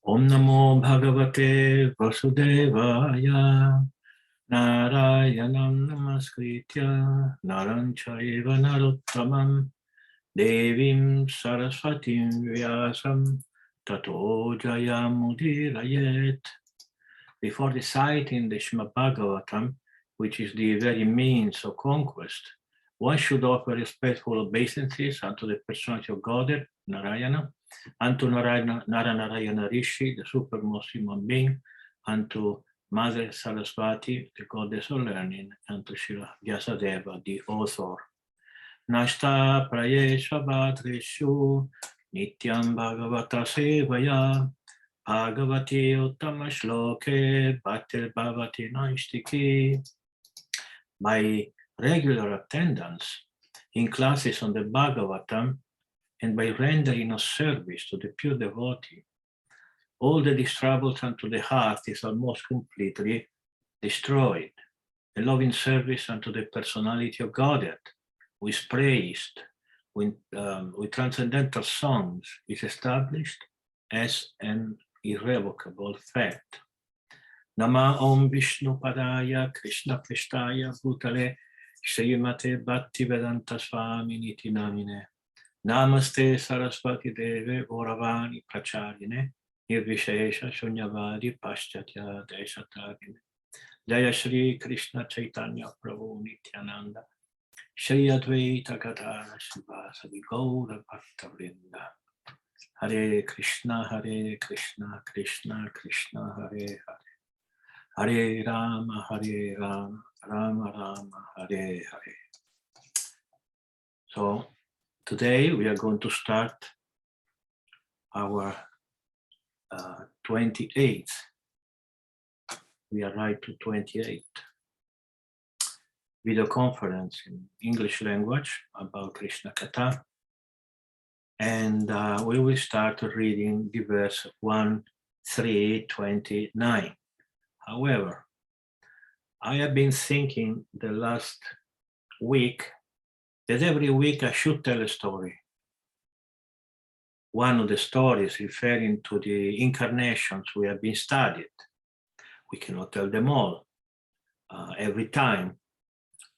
Om Namo Bhagavate Vasudevaya Narayanam Namaskritya Naranchaiva Narottamam Devim Saraswatim Vyasam Tato Jayamudirayet. Before reciting the Srimad-Bhagavatam, which is the very means of conquest, one should offer respectful obeisances unto the personality of Godhead, Narayana, unto Narayana Rishi, the supermost human being, unto Mother Saraswati, the goddess of learning, and to Srila Vyasadeva, the author. Nashta prayesva bhatreshu nityam bhagavata sevaya bhagavati uttama shloke bhattir bhavati naistiki. By regular attendance in classes on the Bhagavatam and by rendering a service to the pure devotee, all that is troublesome to the heart is almost completely destroyed. A loving service unto the personality of Godhead, who is praised with transcendental songs, is established as an irrevocable fact. Nama Om Vishnu Padaya Krishna Prestaya Bhutale Srimate Bhaktivedanta Swami Niti Namine Namaste Saraswati Deve Gauravani Pracharine Nirvishesha Shunyavadi Paschatya Deshatarine Jaya Shri Krishna Chaitanya Prabhu Nityananda Shri Advaita Gadara Srivasadi Gaura Bhakta Vrinda Hare Krishna Krishna Krishna Hare Hare Hare Rama, Rama Rama, Hare Hare. So today we are going to start our 28th. We are right to 28 video conference in English language about Krishna Katha. And we will start reading the verse 1:3:29. However, I have been thinking the last week that every week I should tell a story. One of the stories referring to the incarnations we have been studied. We cannot tell them all every time,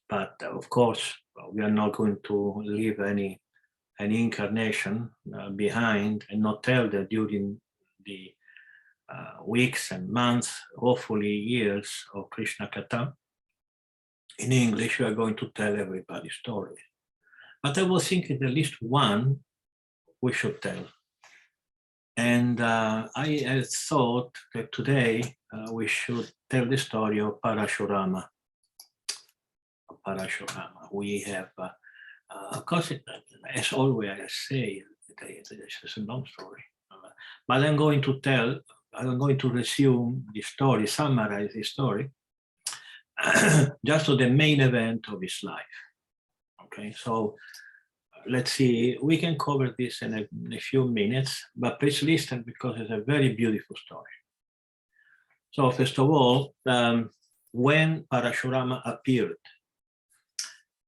but of course, we are not going to leave any incarnation behind and not tell them during the weeks and months, hopefully years of Krishna Katha. In English, we are going to tell everybody's story. But I was thinking at least one we should tell. And I thought that today we should tell the story of Parasurama. We have, of course, as always I say, it's a long story. But I'm going to resume the story, summarize the story, just to the main event of his life. Okay, so let's see, we can cover this in a few minutes, but please listen because it's a very beautiful story. So first of all, when Parasurama appeared,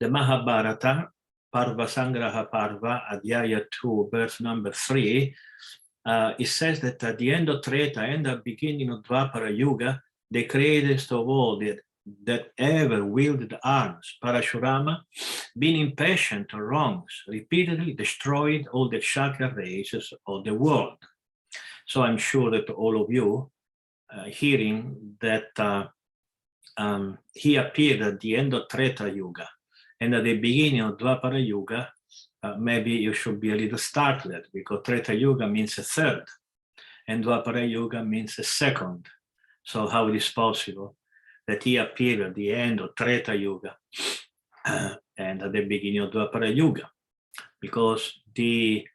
the Mahabharata, Parva Sangraha Parva, Adhyaya 2, verse number 3, it says that at the end of Treta and the beginning of Dvapara Yuga, the greatest of all that ever wielded arms, Parasurama, being impatient of wrongs, repeatedly destroyed all the chakra races of the world. So I'm sure that all of you hearing that he appeared at the end of Treta Yuga and at the beginning of Dvapara Yuga, maybe you should be a little startled because Treta Yuga means a third and Dvapara Yuga means a second. So how it is possible that he appeared at the end of Treta Yuga and at the beginning of Dvapara Yuga? Because the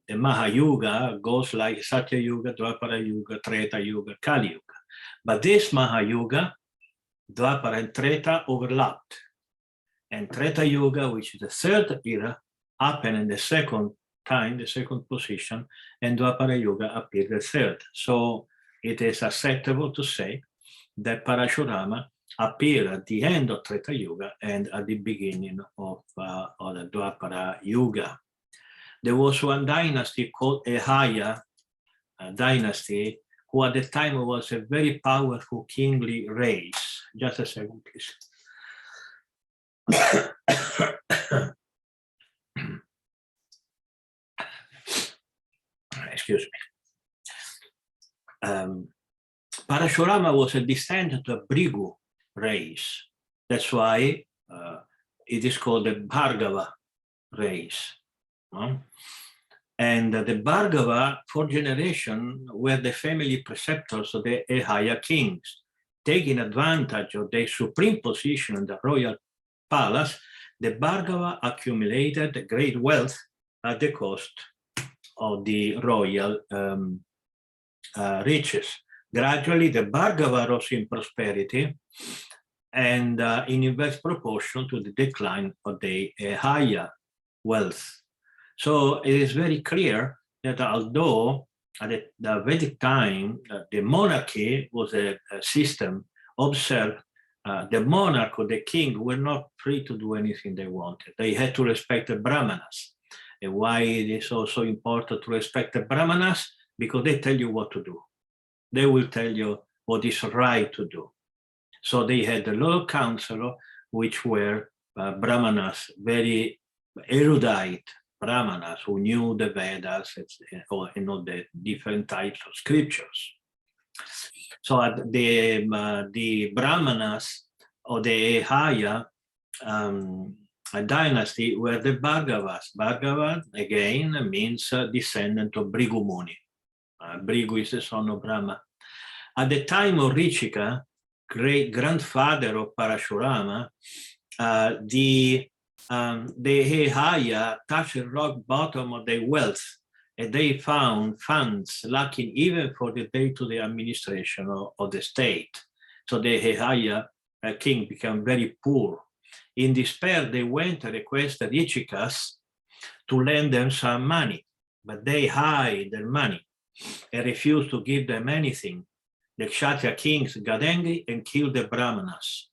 Mahayuga goes like Satya Yuga, Dvapara Yuga, Treta Yuga, Kali Yuga. But this Mahayuga, Dvapara and Treta overlapped. And Treta Yuga, which is the third era, happened in the second time, the second position, and Dvapara Yuga appeared the third. So it is acceptable to say that Parasurama appeared at the end of Treta Yuga and at the beginning of the Dvapara Yuga. There was one dynasty called Ahaya dynasty, who at the time was a very powerful kingly race. Just a second, please. Excuse me. Parasurama was a descendant of Brigu race. That's why it is called the Bhargava race. And the Bhargava, for generations, were the family preceptors of the Ahaya kings. Taking advantage of their supreme position in the royal palace, the Bhargava accumulated great wealth at the cost of the royal riches. Gradually, the Bhargava rose in prosperity and in inverse proportion to the decline of the Ahaya wealth. So it is very clear that although at the Vedic time, the monarchy was a system observed, the monarch or the king were not free to do anything they wanted. They had to respect the Brahmanas. And why it is also important to respect the Brahmanas? Because they tell you what to do. They will tell you what is right to do. So they had the law council, which were Brahmanas, very erudite Brahmanas who knew the Vedas and all the different types of scriptures. So the Brahmanas or the Ahaya dynasty were the Bhargavas. Bhargava, again, means descendant of Brigu Muni. Brigu is the son of Brahma. At the time of Richika, great-grandfather of Parasurama, the Ahaya touched the rock bottom of their wealth, and they found funds lacking even for the day-to-day administration of the state. So the Ahaya king became very poor. In despair, they went and requested Richikas to lend them some money, but they hid their money and refused to give them anything. The Kshatriya kings got angry and killed the Brahmanas.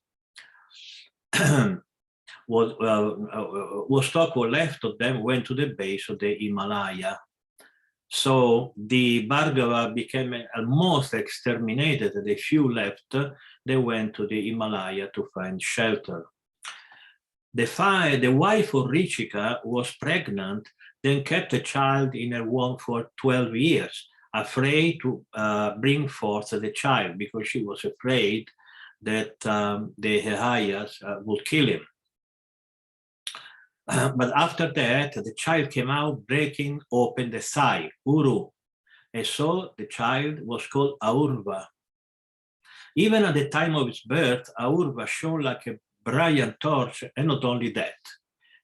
What stock was left of them went to the base of the Himalaya. So the Bhargava became almost exterminated. The few left, they went to the Himalaya to find shelter. The wife of Richika was pregnant, then kept a child in her womb for 12 years, afraid to bring forth the child because she was afraid that the Ahayas would kill him. But after that, the child came out, breaking open the thigh, Uru. And so the child was called Aurva. Even at the time of its birth, Aurva shone like a brilliant torch, and not only that.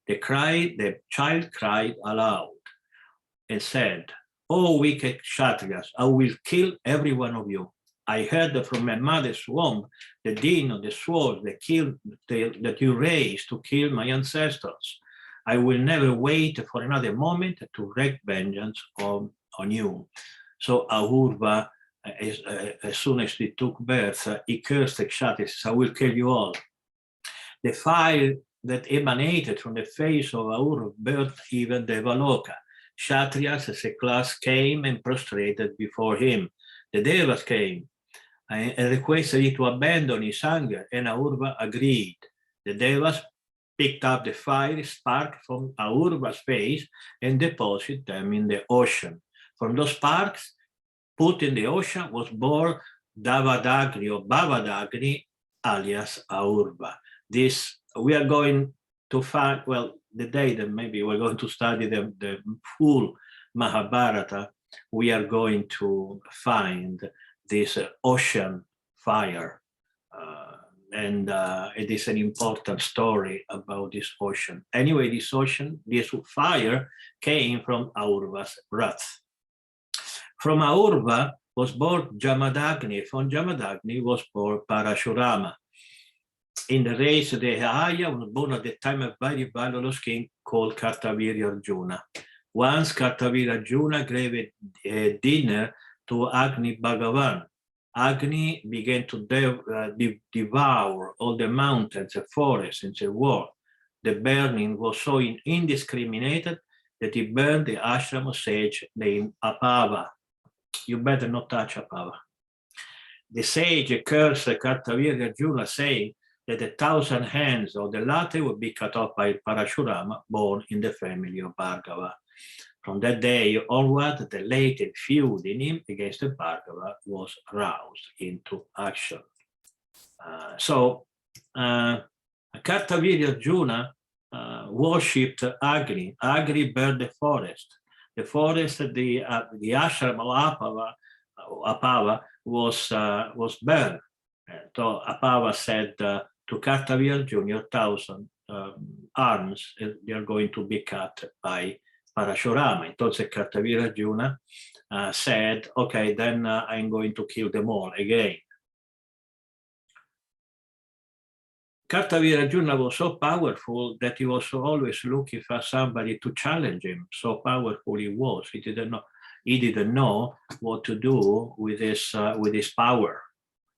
The child cried aloud and said, "Oh, wicked Kshatriyas, I will kill every one of you. I heard from my mother's womb the din of the sword that you raised to kill my ancestors. I will never wait for another moment to wreak vengeance on you." So Ahurva, as soon as he took birth, he cursed the Kshatriyas, "I will kill you all." The fire that emanated from the face of Ahurva burned even the Valoka. Kshatriyas as a class came and prostrated before him. The Devas came and requested him to abandon his anger, and Ahurva agreed. The Devas picked up the fiery spark from Ahurva's face and deposited them in the ocean. From those sparks put in the ocean was born Davadagni or Bhavadagni, alias Ahurva. This we are going to find, well, the day that maybe we're going to study the full Mahabharata, we are going to find this ocean fire. And it is an important story about this ocean. Anyway, this fire came from Ahurva's wrath. From Ahurva was born Jamadagni. From Jamadagni was born Parasurama. In the race, the Ahaya was born at the time of a very valorous king called Kartaviri Arjuna. Once Kartaviri Arjuna gave a dinner to Agni Bhagavan. Agni began to devour all the mountains, the forests, and the world. The burning was so indiscriminate that he burned the ashram of sage named Apava. You better not touch Apava. The sage cursed Kartavira Arjuna, saying that 1,000 hands of the latter would be cut off by Parasurama, born in the family of Bhargava. From that day onward, the latent feud in him against the Bhargava was roused into action. Kartavira Arjuna worshipped Agni. Agni burned the forest. The forest, the ashram of Apava was burned. So Apava said to Kartavira Arjuna, 1,000 arms, they are going to be cut by Parasurama. Entonces Kartavira Arjuna said, okay, then I'm going to kill them all again. Kartavira Arjuna was so powerful that he was always looking for somebody to challenge him. So powerful he was. He didn't know what to do with his power.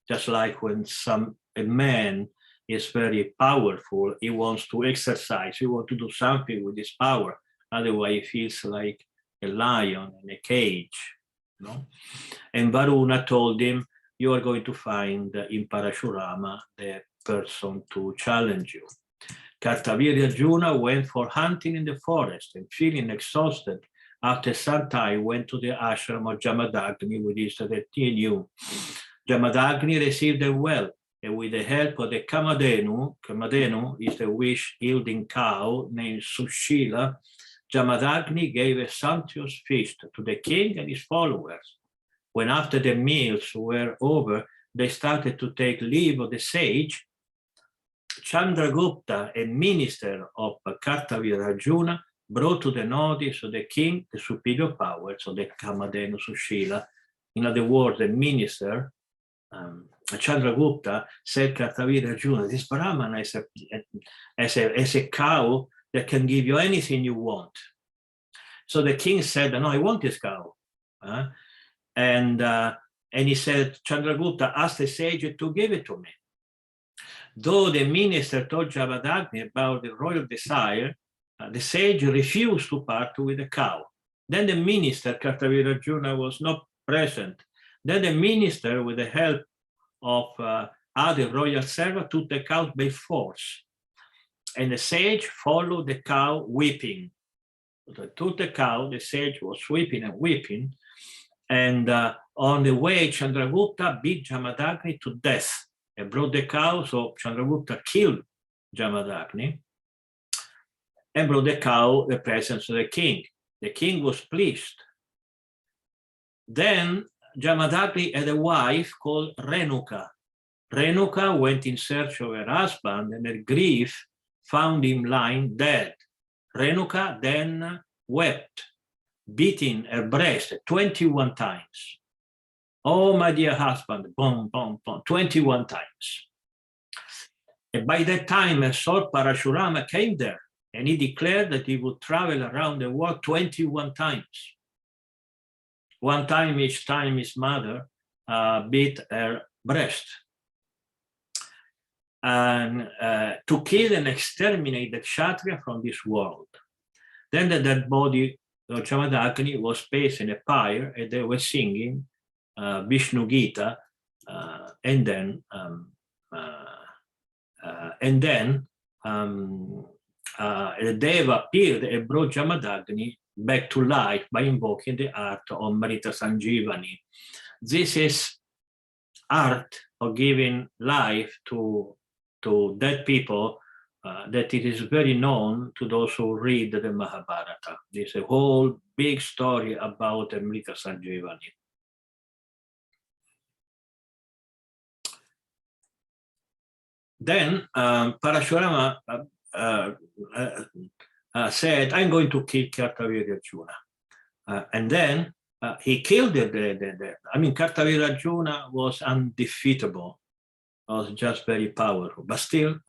Just like when a man is very powerful, he wants to exercise, he wants to do something with his power. Otherwise, he feels like a lion in a cage. No? And Varuna told him, you are going to find in Parasurama the person to challenge you. Kartavira Arjuna went for hunting in the forest and feeling exhausted, after some time went to the ashram of Jamadagni with his retinue. Jamadagni received them well, and with the help of the Kamadenu is the wish-yielding cow named Sushila, Jamadagni gave a sumptuous feast to the king and his followers. When after the meals were over, they started to take leave of the sage, Chandragupta, a minister of Kartavira Arjuna, brought to the notice of the king the superior powers of the Kamadenu Sushila. In other words, the minister, Chandragupta, said Kartavira Arjuna, this Brahman is a cow that can give you anything you want. So the king said, no, I want this cow. And he said, Chandragupta, ask the sage to give it to me. Though the minister told Jamadagni about the royal desire, the sage refused to part with the cow. Then the minister, Kartavira Arjuna, was not present. Then the minister, with the help of other royal servants, took the cow by force. And the sage followed the cow weeping. They took the cow, the sage was weeping and weeping. And on the way, Chandragupta beat Jamadagni to death and brought the cow. So Chandragupta killed Jamadagni and brought the cow the presence of the king. The king was pleased. Then Jamadagni had a wife called Renuka. Renuka went in search of her husband, and her grief found him lying dead. Renuka then wept, beating her breast 21 times. Oh, my dear husband, boom, boom, boom, 21 times. And by that time, her son Parasurama came there, and he declared that he would travel around the world 21 times. One time, each time his mother beat her breast. And to kill and exterminate the Kshatriya from this world. Then the dead body of Jamadagni was placed in a pyre, and they were singing Vishnu Gita, and then the Deva appeared and brought Jamadagni back to life by invoking the art of Marita Sanjivani. This is art of giving life to dead people that it is very known to those who read the Mahabharata. There's a whole big story about Amrita Sanjivani. Then Parasurama said, I'm going to kill Kartavira Arjuna. And then he killed Kartavira Arjuna was undefeatable, was just very powerful, but still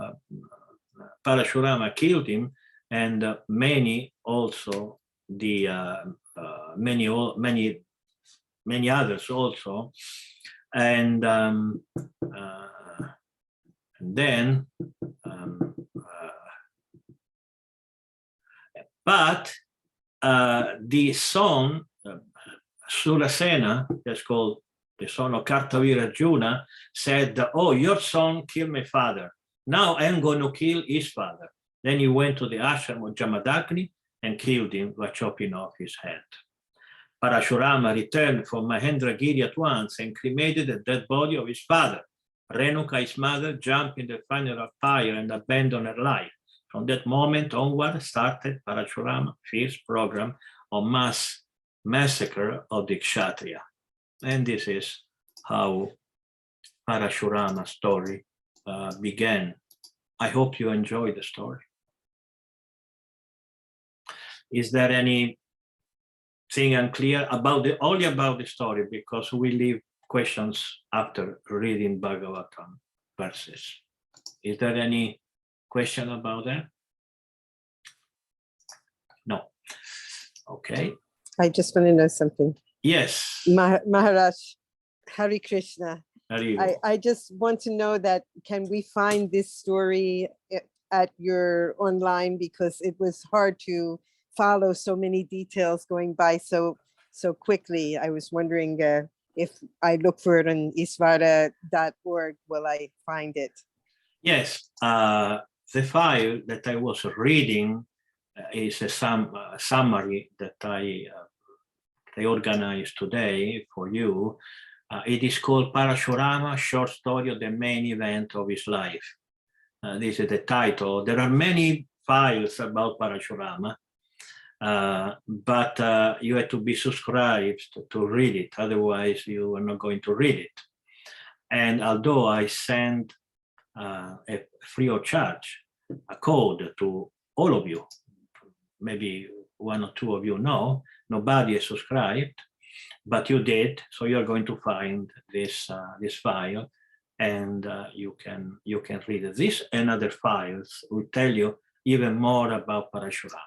Parasurama killed him, and many also, many others also. And then but the son, Surasena, that's called the son of Kartavira Arjuna, said, oh, your son killed my father. Now I'm going to kill his father. Then he went to the ashram of Jamadagni and killed him by chopping off his head. Parasurama returned from Mahendragiri at once and cremated the dead body of his father. Renuka, his mother, jumped in the funeral fire and abandoned her life. From that moment onward started Parasurama's fierce program of mass massacre of the Kshatriya. And this is how Parasurama's story began. I hope you enjoyed the story. Is there anything unclear about only about the story, because we leave questions after reading Bhagavatam verses? Is there any question about that? No. Okay. I just want to know something. Yes. Maharaj, Hare Krishna. I just want to know that, can we find this story at your online, because it was hard to follow so many details going by so quickly. I was wondering if I look for it on isvara.org, will I find it? Yes, the file that I was reading is a summary that I organized today for you. It is called Parasurama, Short Story of the Main Event of His Life. This is the title. There are many files about Parasurama, but you have to be subscribed to read it. Otherwise, you are not going to read it. And although I send free of charge a code to all of you, maybe one or two of you know, nobody is subscribed, but you did, so you're going to find this file, and you can read it. This and other files will tell you even more about Parasurama.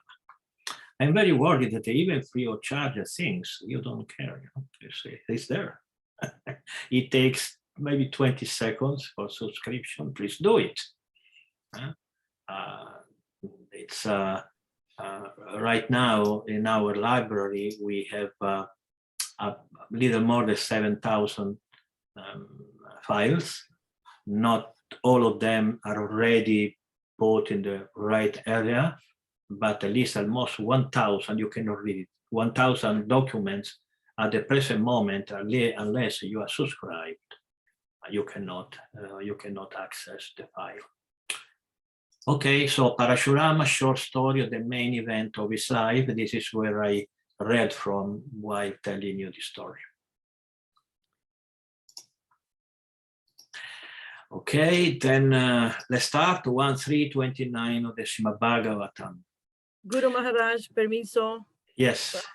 I'm very worried that even free of charge things, you don't care. You say it's there. It takes maybe 20 seconds for subscription. Please do it. It's right now in our library we have a little more than 7,000 files. Not all of them are already put in the right area, but at least almost 1,000 you cannot read it. 1,000 documents at the present moment, unless you are subscribed, you cannot access the file. Okay, so Parasurama, short story of the main event of his life. This is where I read from while telling you the story. Okay, then let's start 1.3.29 of the Srimad-Bhagavatam. Guru Maharaj, permiso. Yes.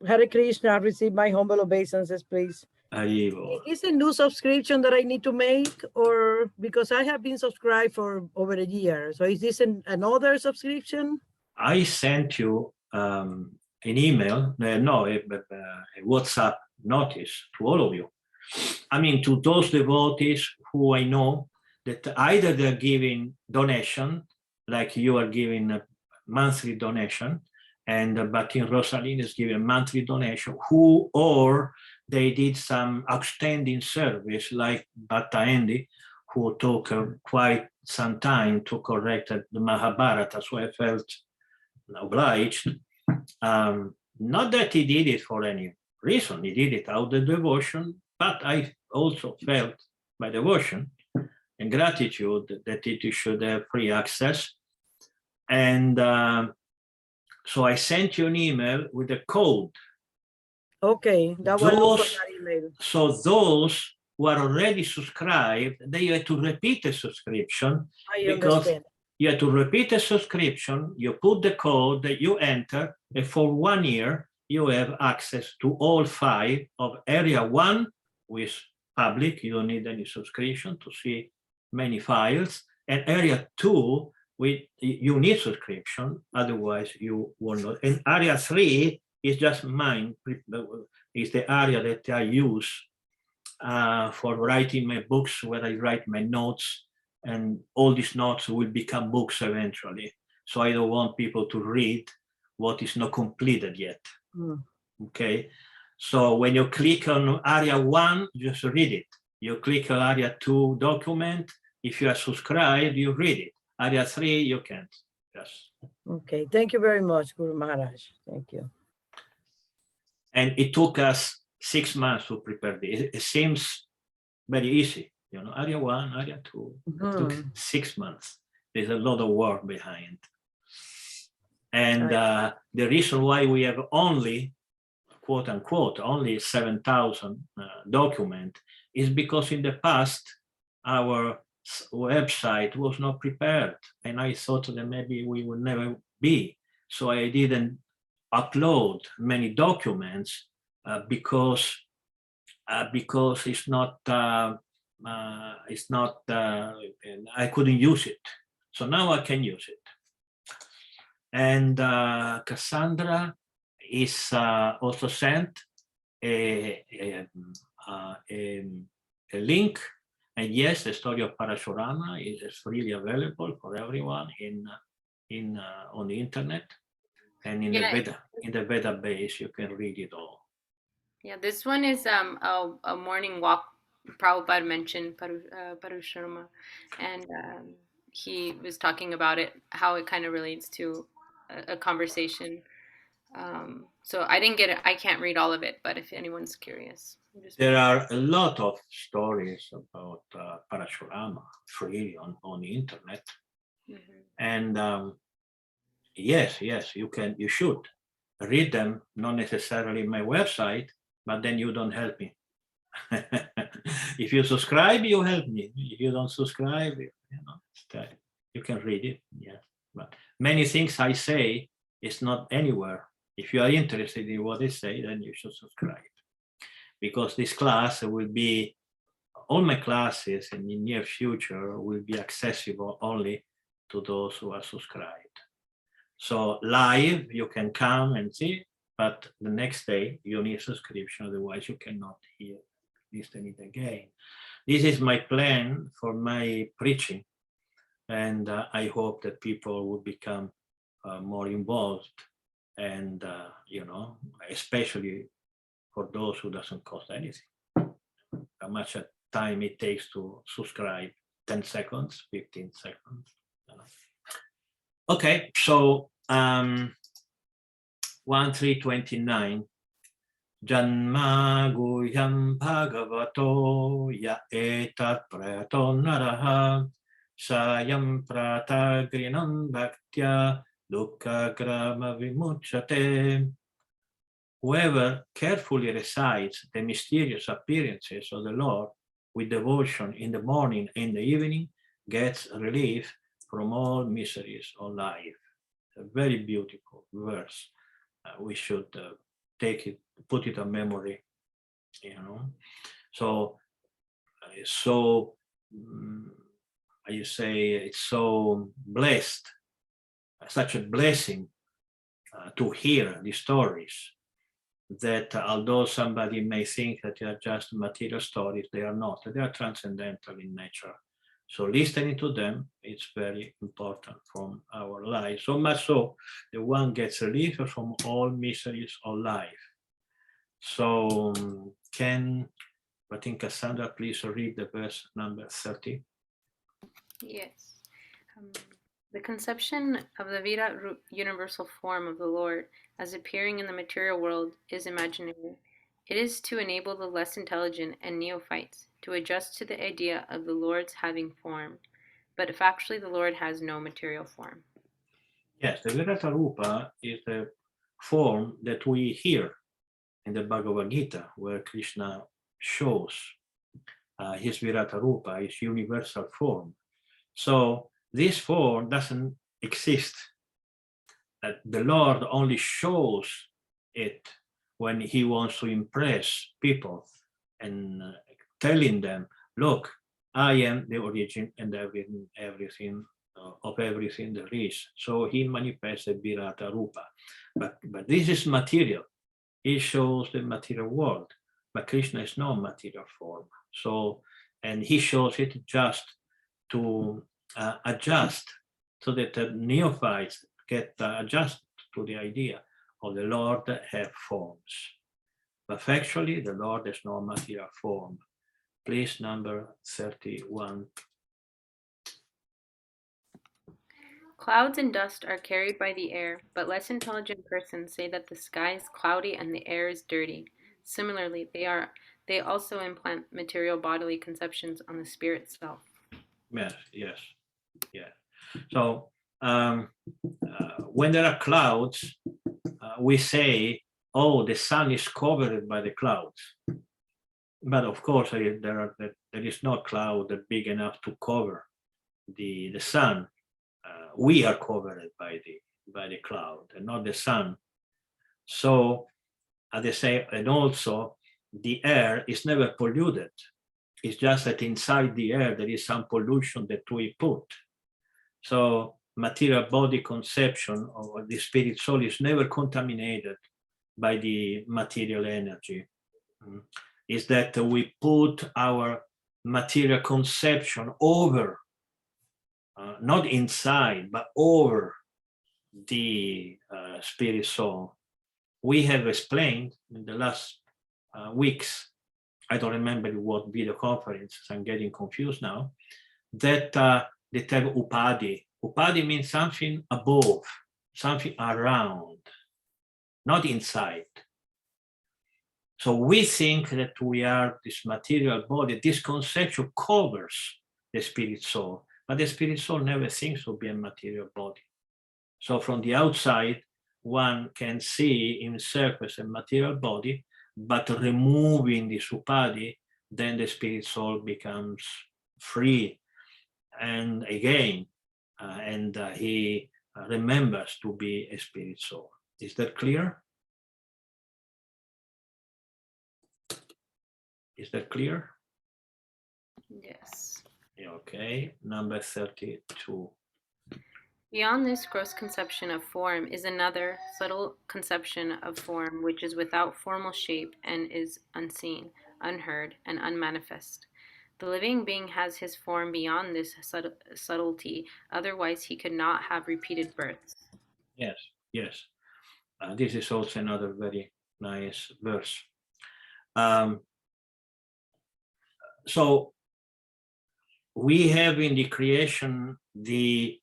Hare Krishna, receive my humble obeisances, please. Is a new subscription that I need to make, or because I have been subscribed for over a year? So is this another subscription? I sent you an email, a WhatsApp notice to all of you. I mean, to those devotees who I know that either they're giving donation, like you are giving a monthly donation, and Bhakti Rosaline is giving a monthly donation, or they did some outstanding service, like Bhatta Andy, who took quite some time to correct the Mahabharata, so I felt obliged. Not that he did it for any reason, he did it out of devotion, but I also felt by devotion and gratitude that it should have free access. And so I sent you an email with a code. Okay, that was that email. So those who are already subscribed, they have to repeat a subscription. Understand. You have to repeat a subscription, you put the code that you enter, and for 1 year, you have access to all 5 of Area 1, which is public, you don't need any subscription to see many files, and Area 2, you need subscription, otherwise you will not. And Area 3 is just mine, is the area that I use for writing my books, where I write my notes, and all these notes will become books eventually. So I don't want people to read what is not completed yet. Mm. Okay, so when you click on area 1, just read it. You click on area 2 document. If you are subscribed, you read it. Area 3, you can't. Yes. Okay, thank you very much, Guru Maharaj. Thank you. And it took us 6 months to prepare this. It seems very easy, you know, area 1, area 2. It took 6 months. There's a lot of work behind. And the reason why we have only, quote unquote, only 7,000 documents is because in the past, our website was not prepared. And I thought that maybe we would never be. So I didn't upload many documents because it's not, I couldn't use it. So now I can use it. And Cassandra is also sent a link. And yes, the story of Parasurama is freely available for everyone on the internet, and in the Veda base you can read it all. Yeah, this one is a morning walk. Prabhupada mentioned Parasurama, and he was talking about it, how it kind of relates to a conversation. So I didn't get it. I can't read all of it, but if anyone's curious. There are a lot of stories about Parasurama free on the internet. And yes, you should read them, not necessarily my website, but then you don't help me. If you subscribe, you help me. If you don't subscribe, you can read it. Yes, but many things I say is not anywhere. If you are interested in what I say, then you should subscribe, because this class will be, all my classes in the near future will be accessible only to those who are subscribed. So live, you can come and see, but the next day you need subscription, otherwise you cannot listen it again. This is my plan for my preaching, and I hope that people will become more involved, and especially for those who doesn't cost anything. How much time it takes to subscribe? 10 seconds, 15 seconds. Okay, so 1329. Janma guhyam bhagavato ya etat prayato naraha sayam prata grinam bhaktya dukkha grama vimuchyate. Whoever carefully recites the mysterious appearances of the Lord with devotion in the morning and the evening gets relief from all miseries of life. A very beautiful verse. We should take it, put it on memory, So, you say it's so blessed, such a blessing to hear these stories, that although somebody may think that they are just material stories, they are not. They are transcendental in nature. So listening to them is very important from our life. So much so that one gets relief from all miseries of life. So I think Cassandra, please read the verse number 30. Yes. The conception of the Virat universal form of the Lord as appearing in the material world is imaginary. It is to enable the less intelligent and neophytes to adjust to the idea of the Lord's having form, but factually the Lord has no material form. Yes, the Virata Rupa is the form that we hear in the Bhagavad Gita, where Krishna shows his Virata Rupa, his universal form. So this form doesn't exist. The Lord only shows it when he wants to impress people and telling them, look, I am the origin and everything of everything there is. So he manifests the Virata Rupa. But this is material. He shows the material world. But Krishna is no material form. So, and he shows it just to adjust, so that the neophytes get adjust to the idea of the Lord have forms. But factually, the Lord has no material form. Please, number 31. Clouds and dust are carried by the air, but less intelligent persons say that the sky is cloudy and the air is dirty. Similarly, they also implant material bodily conceptions on the spirit self. Yes. So when there are clouds, we say, oh, the sun is covered by the clouds. But of course, there is no cloud big enough to cover the sun. We are covered by the cloud and not the sun. So, as they say, and also the air is never polluted. It's just that inside the air there is some pollution that we put. So material body conception of the spirit soul is never contaminated by the material energy. Is that we put our material conception over, not inside, but over the spirit soul. We have explained in the last weeks, I don't remember what video conference, I'm getting confused now, that the term upadi. Upadi means something above, something around, not inside. So we think that we are this material body. This conception covers the spirit soul, but the spirit soul never thinks to be a material body. So from the outside, one can see himself as a material body, but removing the upadi, then the spirit soul becomes free. And again, he remembers to be a spirit soul. Is that clear? Is that clear? Yes. Okay, number 32. Beyond this gross conception of form is another subtle conception of form which is without formal shape and is unseen, unheard, and unmanifest. The living being has his form beyond this subtlety, otherwise he could not have repeated births. Yes. This is also another very nice verse. So we have in the creation the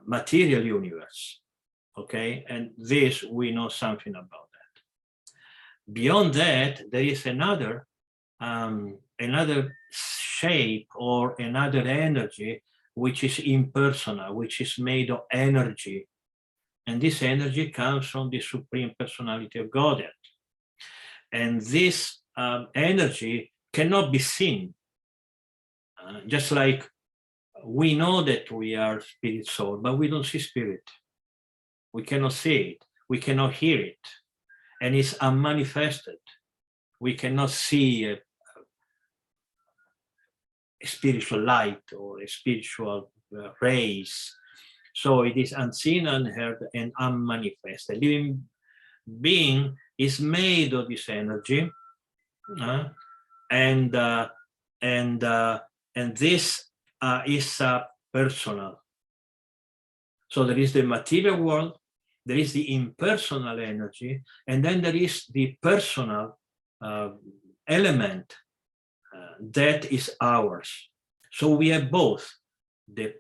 material universe, okay? And this, we know something about that. Beyond that, there is another shape or another energy which is impersonal, which is made of energy. And this energy comes from the Supreme Personality of Godhead. And this energy cannot be seen. Just like we know that we are spirit soul, but we don't see spirit. We cannot see it. We cannot hear it. And it's unmanifested. We cannot see a spiritual light or a spiritual rays. So it is unseen, unheard, and unmanifested. A living being is made of this energy, and this is personal. So there is the material world, there is the impersonal energy, and then there is the personal element that is ours. So we have both the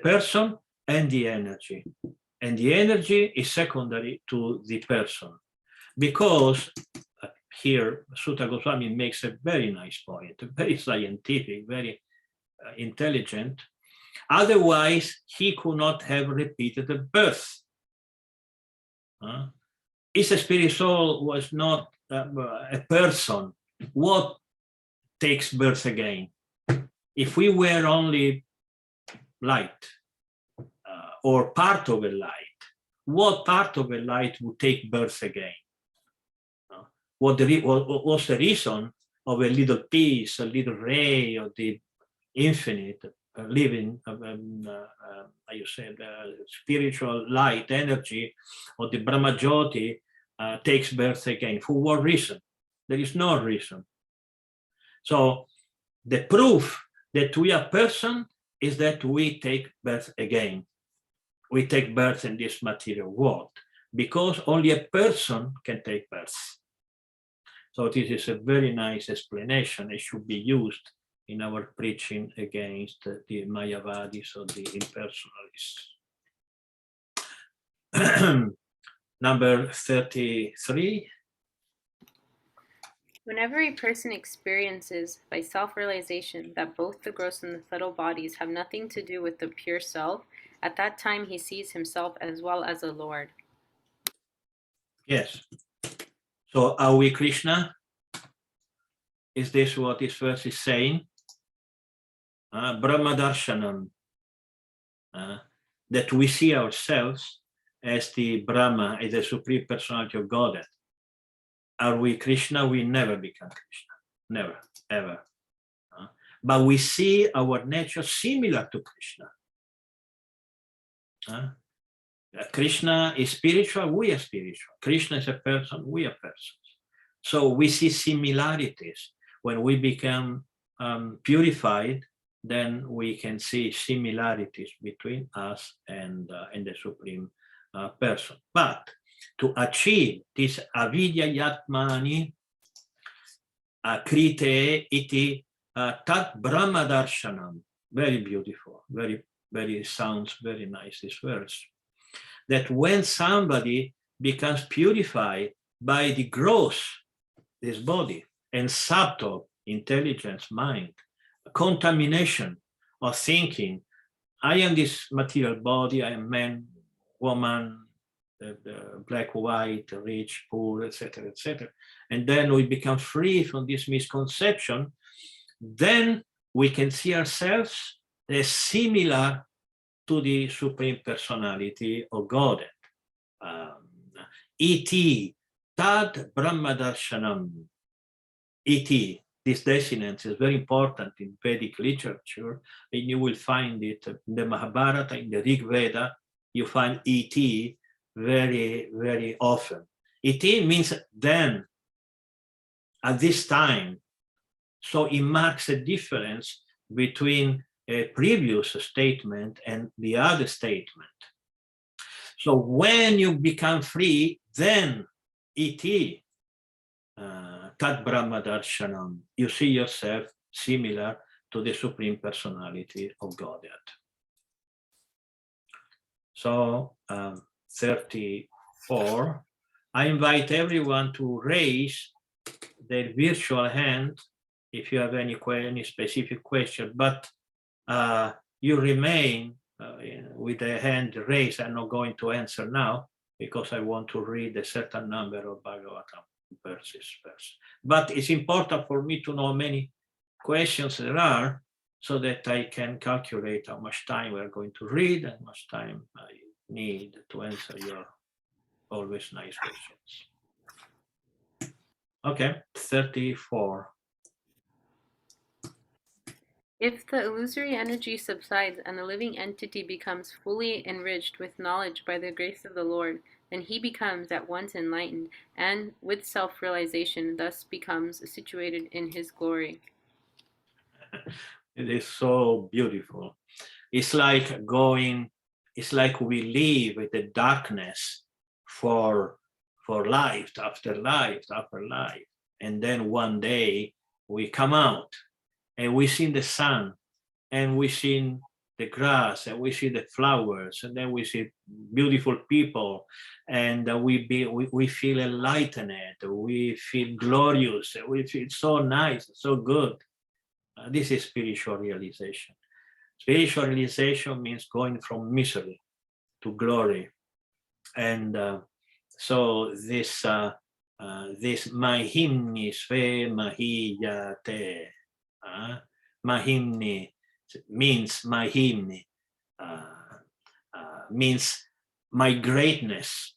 person and the energy. And the energy is secondary to the person. Because here, Sutta Goswami makes a very nice point, very scientific, very intelligent. Otherwise, he could not have repeated the birth. If a spirit soul was not a person, what takes birth again? If we were only light or part of a light, what part of a light would take birth again? What's the reason of a little piece, a little ray of the infinite living, you say, the spiritual light energy of the Brahmajyoti takes birth again? For what reason? There is no reason. So the proof that we are person is that we take birth again. we take birth in this material world, because only a person can take birth. So this is a very nice explanation. It should be used in our preaching against the Mayavadis or the impersonalists. Number 33. Whenever a person experiences by self-realization that both the gross and the subtle bodies have nothing to do with the pure self, at that time he sees himself as well as a Lord. Yes. So are we Krishna? Is this what this verse is saying? Brahma Darshanam. That we see ourselves as the Brahma, as the Supreme Personality of Godhead. Are we Krishna? We never become Krishna. Never, ever. But we see our nature similar to Krishna. Krishna is spiritual, we are spiritual. Krishna is a person, we are persons. So we see similarities. When we become purified, then we can see similarities between us and the Supreme Person. But to achieve this avidya yatmani krite iti tat brahma darshanam, very beautiful, very sounds very nice, this verse. That when somebody becomes purified by the gross, this body, and subtle intelligence, mind, contamination of thinking, I am this material body, I am man, woman, black, white, rich, poor, etc., etc. And then we become free from this misconception, then we can see ourselves as similar to the Supreme Personality of Godhead. Iti tad brahmadarshanam. Iti, this desinence is very important in Vedic literature, and you will find it in the Mahabharata, in the Rig Veda, you find iti very, very often. Iti means then, at this time. So it marks a difference between a previous statement and the other statement. So when you become free, then iti tat brahma darshanam, you see yourself similar to the Supreme Personality of Godhead. So 34, I invite everyone to raise their virtual hand if you have any specific question, but you remain with the hand raised. I'm not going to answer now because I want to read a certain number of Bhagavatam verses first. But it's important for me to know how many questions there are so that I can calculate how much time we're going to read and how much time I need to answer your always nice questions. Okay, 34. If the illusory energy subsides and the living entity becomes fully enriched with knowledge by the grace of the Lord, then he becomes at once enlightened and with self-realization thus becomes situated in his glory. It is so beautiful. It's like we live with the darkness for life after life after life. And then one day we come out and we see the sun and we see the grass and we see the flowers and then we see beautiful people and we feel enlightened, we feel glorious, we feel so nice, so good. This is spiritual realization. Spiritual realization means going from misery to glory. And so this mahimni sve mahiyate, mahimni means mahimni, means my greatness.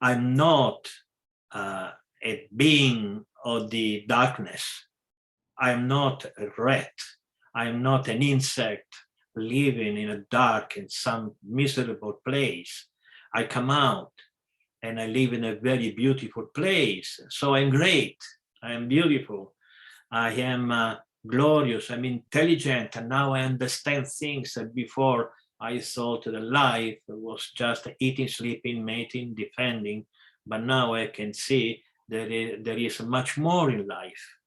I'm not a being of the darkness. I'm not a rat. I'm not an insect living in a dark in some miserable place. I come out and I live in a very beautiful place. So I'm great. I am beautiful. I am glorious. I'm intelligent. And now I understand things that before I thought that life was just eating, sleeping, mating, defending, but now I can see that there is much more in life.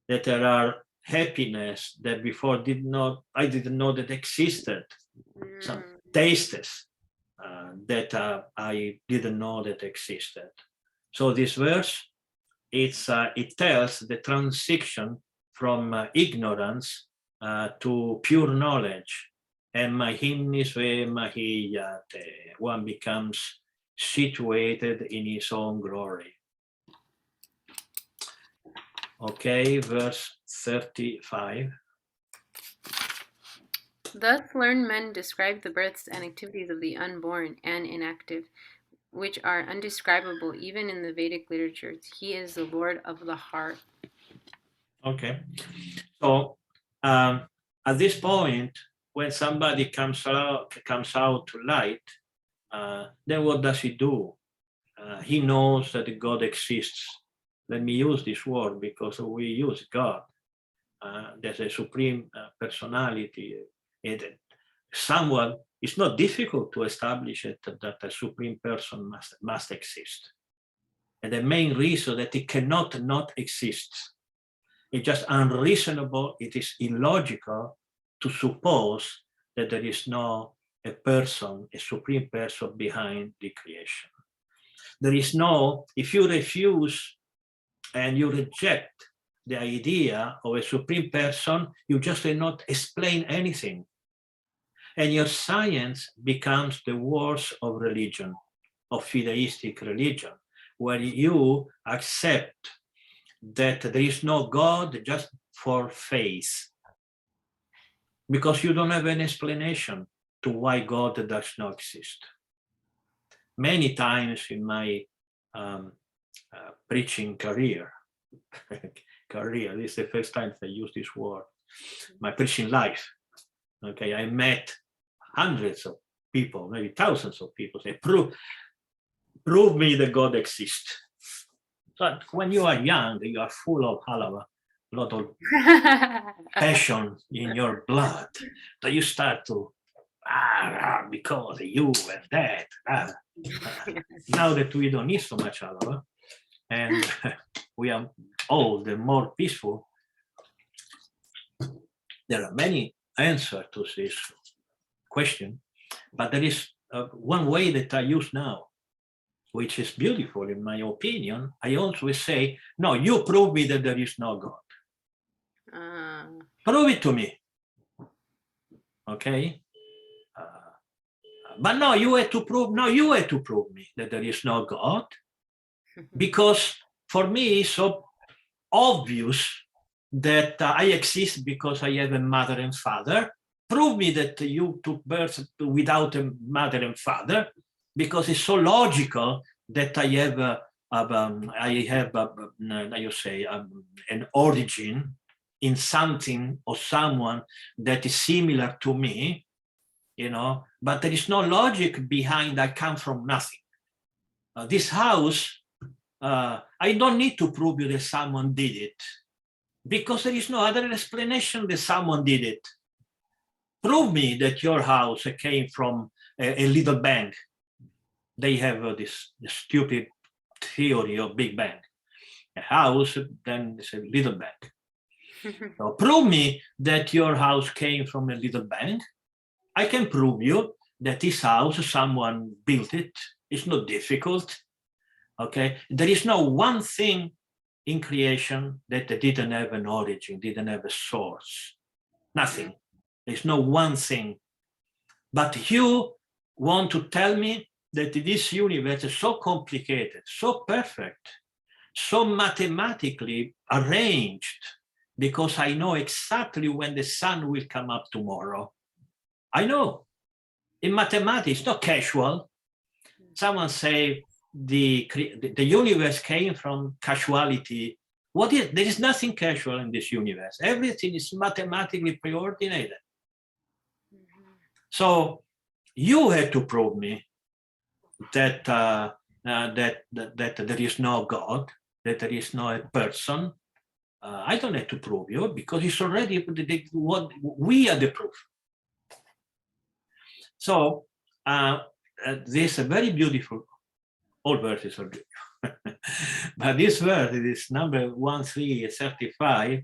That there are happiness that before I didn't know that existed. Some tastes that I didn't know that existed. So this verse, it tells the transition from ignorance to pure knowledge. And one becomes situated in his own glory. Okay, verse 35. Thus learned men describe the births and activities of the unborn and inactive, which are undescribable even in the Vedic literatures. He is the Lord of the heart. Okay, so at this point, when somebody comes out to light, then what does he do? He knows that God exists. Let me use this word because we use God. There's a supreme personality. Someone, it's not difficult to establish that a supreme person must exist. And the main reason that it cannot not exist, it's just unreasonable, it is illogical to suppose that there is no a person, a supreme person behind the creation. There is no, if you refuse and you reject the idea of a supreme person, you just cannot explain anything. And your science becomes the worst of religion, of fideistic religion, where you accept that there is no God just for faith, because you don't have an explanation to why God does not exist. Many times in my preaching career, this is the first time I use this word, my preaching life, okay, I met hundreds of people, maybe thousands of people say, prove me that God exists. But when you are young, you are full of halava, a lot of passion in your blood, that you start to, because you and that. Now that we don't need so much halava, and we are old and more peaceful, there are many answers to this question, but there is one way that I use now, which is beautiful in my opinion. I always say, no, you prove me that there is no God. Prove it to me. Okay? But no, you had to prove me that there is no God, because for me it's so obvious that I exist because I have a mother and father. Prove me that you took birth without a mother and father, because it's so logical that I have an origin in something or someone that is similar to me, you know, but there is no logic behind I come from nothing. This house, I don't need to prove you that someone did it, because there is no other explanation that someone did it. Prove me that your house came from a little bang. They have this stupid theory of Big Bang. A house, then it's a little bang. So prove me that your house came from a little bang. I can prove you that this house, someone built it. It's not difficult. Okay, there is no one thing in creation that didn't have an origin, didn't have a source. Nothing. There's no one thing. But you want to tell me that this universe is so complicated, so perfect, so mathematically arranged, because I know exactly when the sun will come up tomorrow. I know. In mathematics, it's not casual. Someone say the universe came from casuality. What is? There is nothing casual in this universe. Everything is mathematically preordinated. So you had to prove me that that there is no God, that there is no person. I don't have to prove you, because it's already what we are the proof. So this is a very beautiful, all verses are beautiful. But this verse, this number 1335,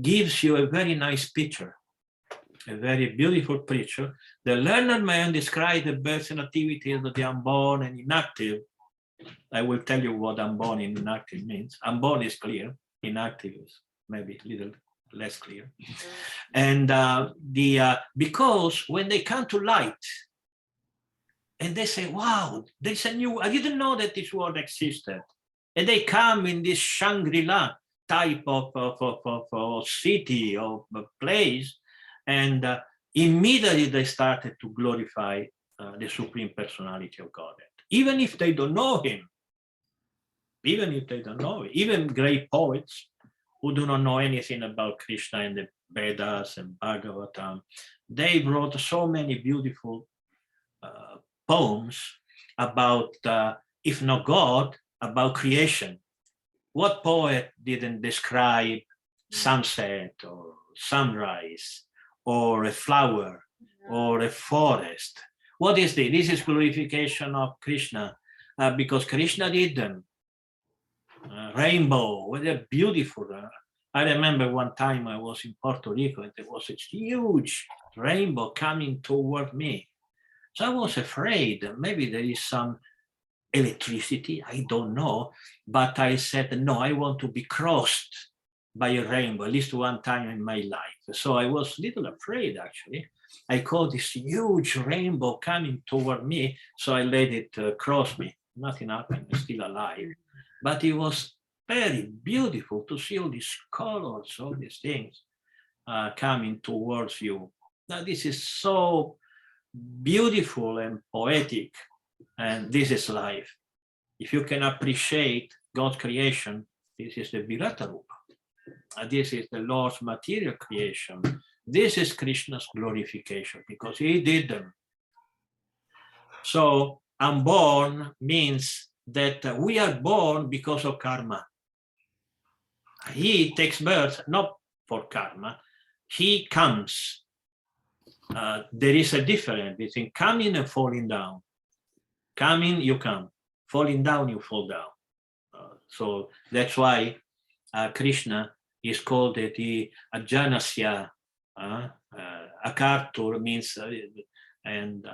gives you a very nice picture, a very beautiful picture. The learned man describes the birth and activities of the unborn and inactive. I will tell you what unborn and inactive means. Unborn is clear, inactive is maybe a little less clear. And because when they come to light, and they say, wow, there's a new, I didn't know that this world existed. And they come in this Shangri-La type of city or place, and immediately they started to glorify the Supreme Personality of Godhead. Even if they don't know him, even great poets who do not know anything about Krishna and the Vedas and Bhagavatam, they wrote so many beautiful poems about, if not God, about creation. What poet didn't describe sunset or sunrise or a flower or a forest? What is this? This is glorification of Krishna, because Krishna did them. Rainbow, what a beautiful. I remember one time I was in Puerto Rico and there was a huge rainbow coming toward me. So I was afraid maybe there is some electricity, I don't know, but I said, no, I want to be crossed by a rainbow, at least one time in my life. So I was a little afraid, actually. I caught this huge rainbow coming toward me, so I let it cross me. Nothing happened, I'm still alive. But it was very beautiful to see all these colors, all these things coming towards you. Now, this is so beautiful and poetic, and this is life. If you can appreciate God's creation, this is the Virata Rupa. This is the Lord's material creation. This is Krishna's glorification because he did them. So unborn means that we are born because of karma. He takes birth not for karma, he comes. There is a difference between coming and falling down. Coming, you come. Falling down, you fall down. So that's why Krishna is called the Ajanasya. Akartur means, and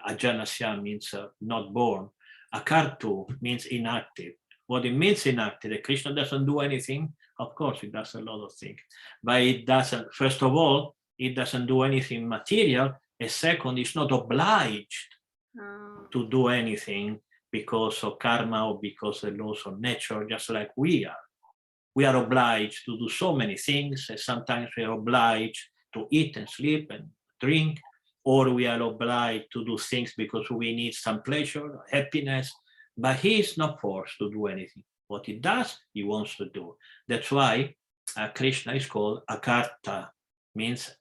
Ajanasya means not born. Akartu means inactive. What it means inactive, that Krishna doesn't do anything. Of course, he does a lot of things. But it doesn't, first of all, it doesn't do anything material. And second, it's not obliged to do anything because of karma or because of the laws of nature, just like we are. We are obliged to do so many things, and sometimes we are obliged to eat and sleep and drink, or we are obliged to do things because we need some pleasure, happiness, but he is not forced to do anything. What he does, he wants to do. That's why Krishna is called Akarta, means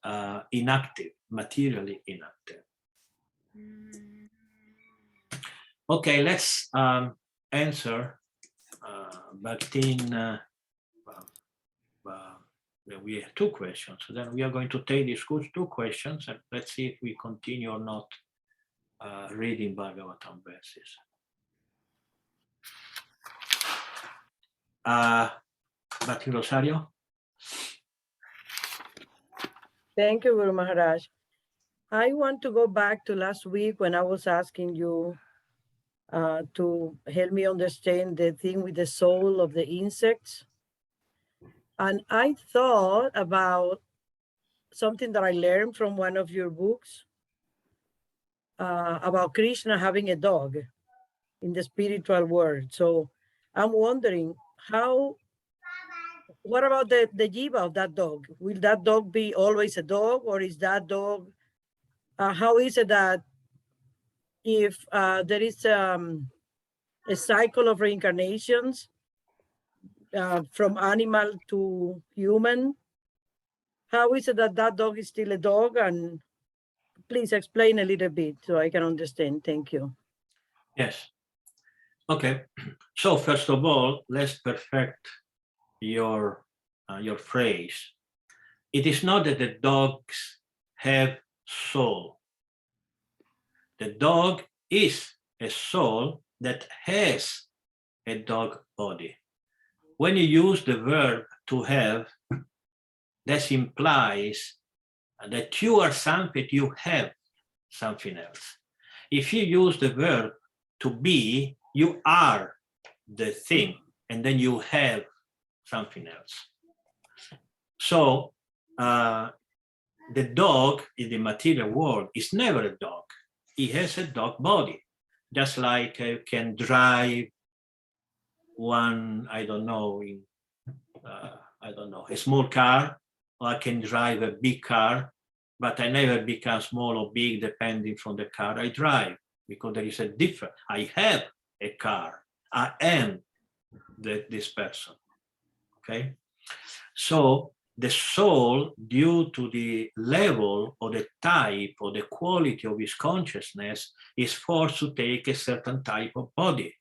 inactive, materially inactive. Okay, let's answer Bhaktin. We have two questions. So then we are going to take these two questions and let's see if we continue or not reading Bhagavatam verses. Bhakti Rosario? Thank you, Guru Maharaj. I want to go back to last week when I was asking you to help me understand the thing with the soul of the insects. And I thought about something that I learned from one of your books about Krishna having a dog in the spiritual world. So I'm wondering what about the jiva of that dog? Will that dog be always a dog, or is that dog, how is it that if there is a cycle of reincarnations from animal to human, how is it that that dog is still a dog? And please explain a little bit so I can understand. Thank you. Yes. Okay. So first of all, let's perfect your phrase. It is not that the dogs have soul. The dog is a soul that has a dog body. When you use the verb to have, that implies that you are something, you have something else. If you use the verb to be, you are the thing, and then you have something else. So the dog in the material world is never a dog. He has a dog body, just like you can drive one, I don't know, a small car, or I can drive a big car, but I never become small or big depending from the car I drive, because there is a difference. I have a car. I am this person, okay? So the soul, due to the level or the type or the quality of his consciousness, is forced to take a certain type of body,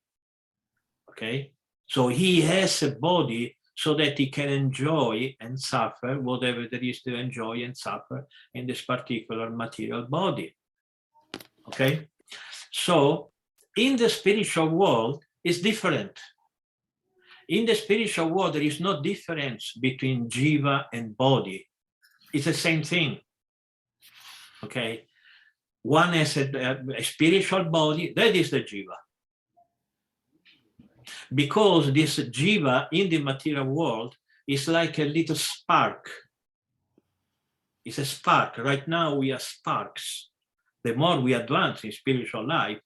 okay? So he has a body so that he can enjoy and suffer whatever there is to enjoy and suffer in this particular material body, okay? So in the spiritual world, it's different. In the spiritual world, there is no difference between jiva and body. It's the same thing, okay? One has a spiritual body, that is the jiva. Because this jiva in the material world is like a little spark. It's a spark. Right now we are sparks. The more we advance in spiritual life,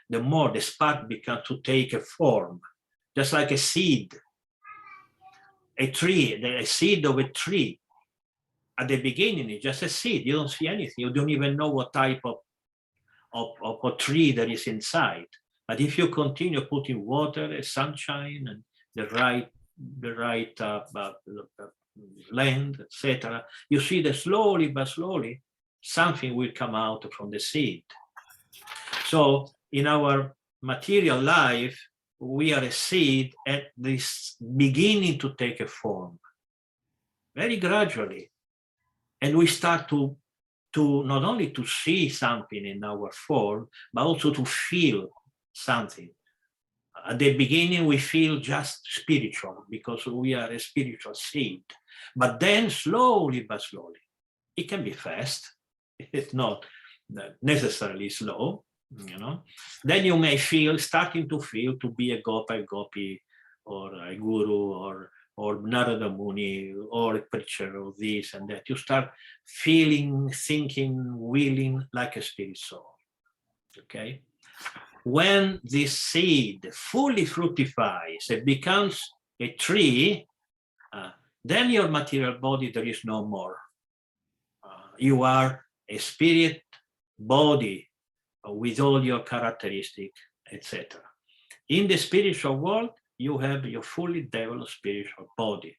the more the spark becomes to take a form, just like a seed. A tree, a seed of a tree. At the beginning, it's just a seed. You don't see anything. You don't even know what type of a tree that is inside. But if you continue putting water, sunshine, and the right land, etc., you see that slowly but slowly something will come out from the seed. So in our material life, we are a seed at this beginning to take a form, very gradually, and we start to not only to see something in our form, but also to feel something. At the beginning, we feel just spiritual because we are a spiritual seed. But then slowly but slowly, it can be fast. It's not necessarily slow, you know. Then you may starting to feel to be a gopi, or a guru, or Narada Muni, or a preacher, or this and that. You start feeling, thinking, willing like a spirit soul, okay? When this seed fully fructifies, it becomes a tree, then your material body, there is no more. You are a spirit body with all your characteristics, etc. In the spiritual world, you have your fully developed spiritual body.